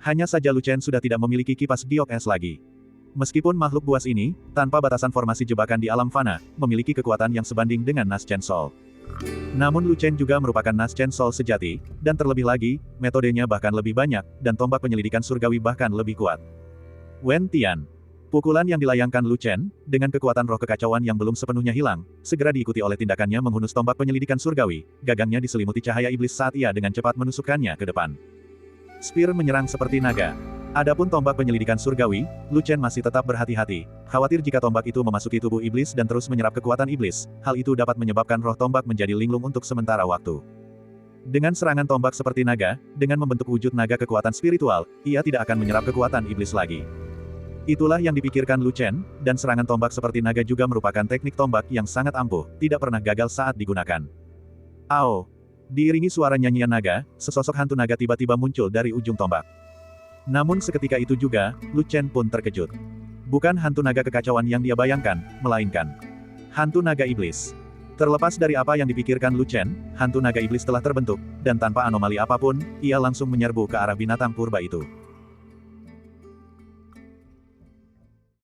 Hanya saja Lu Chen sudah tidak memiliki kipas giok es lagi. Meskipun makhluk buas ini, tanpa batasan formasi jebakan di alam fana, memiliki kekuatan yang sebanding dengan Nas Chen Sol. Namun Lu Chen juga merupakan Nas Chen Sol sejati, dan terlebih lagi, metodenya bahkan lebih banyak, dan tombak penyelidikan surgawi bahkan lebih kuat. Wen Tian. Pukulan yang dilayangkan Lu Chen, dengan kekuatan roh kekacauan yang belum sepenuhnya hilang, segera diikuti oleh tindakannya menghunus tombak penyelidikan surgawi, gagangnya diselimuti cahaya iblis saat ia dengan cepat menusukkannya ke depan. Spear menyerang seperti naga. Adapun tombak penyelidikan surgawi, Lu Chen masih tetap berhati-hati, khawatir jika tombak itu memasuki tubuh iblis dan terus menyerap kekuatan iblis, hal itu dapat menyebabkan roh tombak menjadi linglung untuk sementara waktu. Dengan serangan tombak seperti naga, dengan membentuk wujud naga kekuatan spiritual, ia tidak akan menyerap kekuatan iblis lagi. Itulah yang dipikirkan Lu Chen, dan serangan tombak seperti naga juga merupakan teknik tombak yang sangat ampuh, tidak pernah gagal saat digunakan. Ao! Diiringi suara nyanyian naga, sesosok hantu naga tiba-tiba muncul dari ujung tombak. Namun seketika itu juga, Lu Chen pun terkejut. Bukan hantu naga kekacauan yang dia bayangkan, melainkan hantu naga iblis. Terlepas dari apa yang dipikirkan Lu Chen, hantu naga iblis telah terbentuk, dan tanpa anomali apapun, ia langsung menyerbu ke arah binatang purba itu.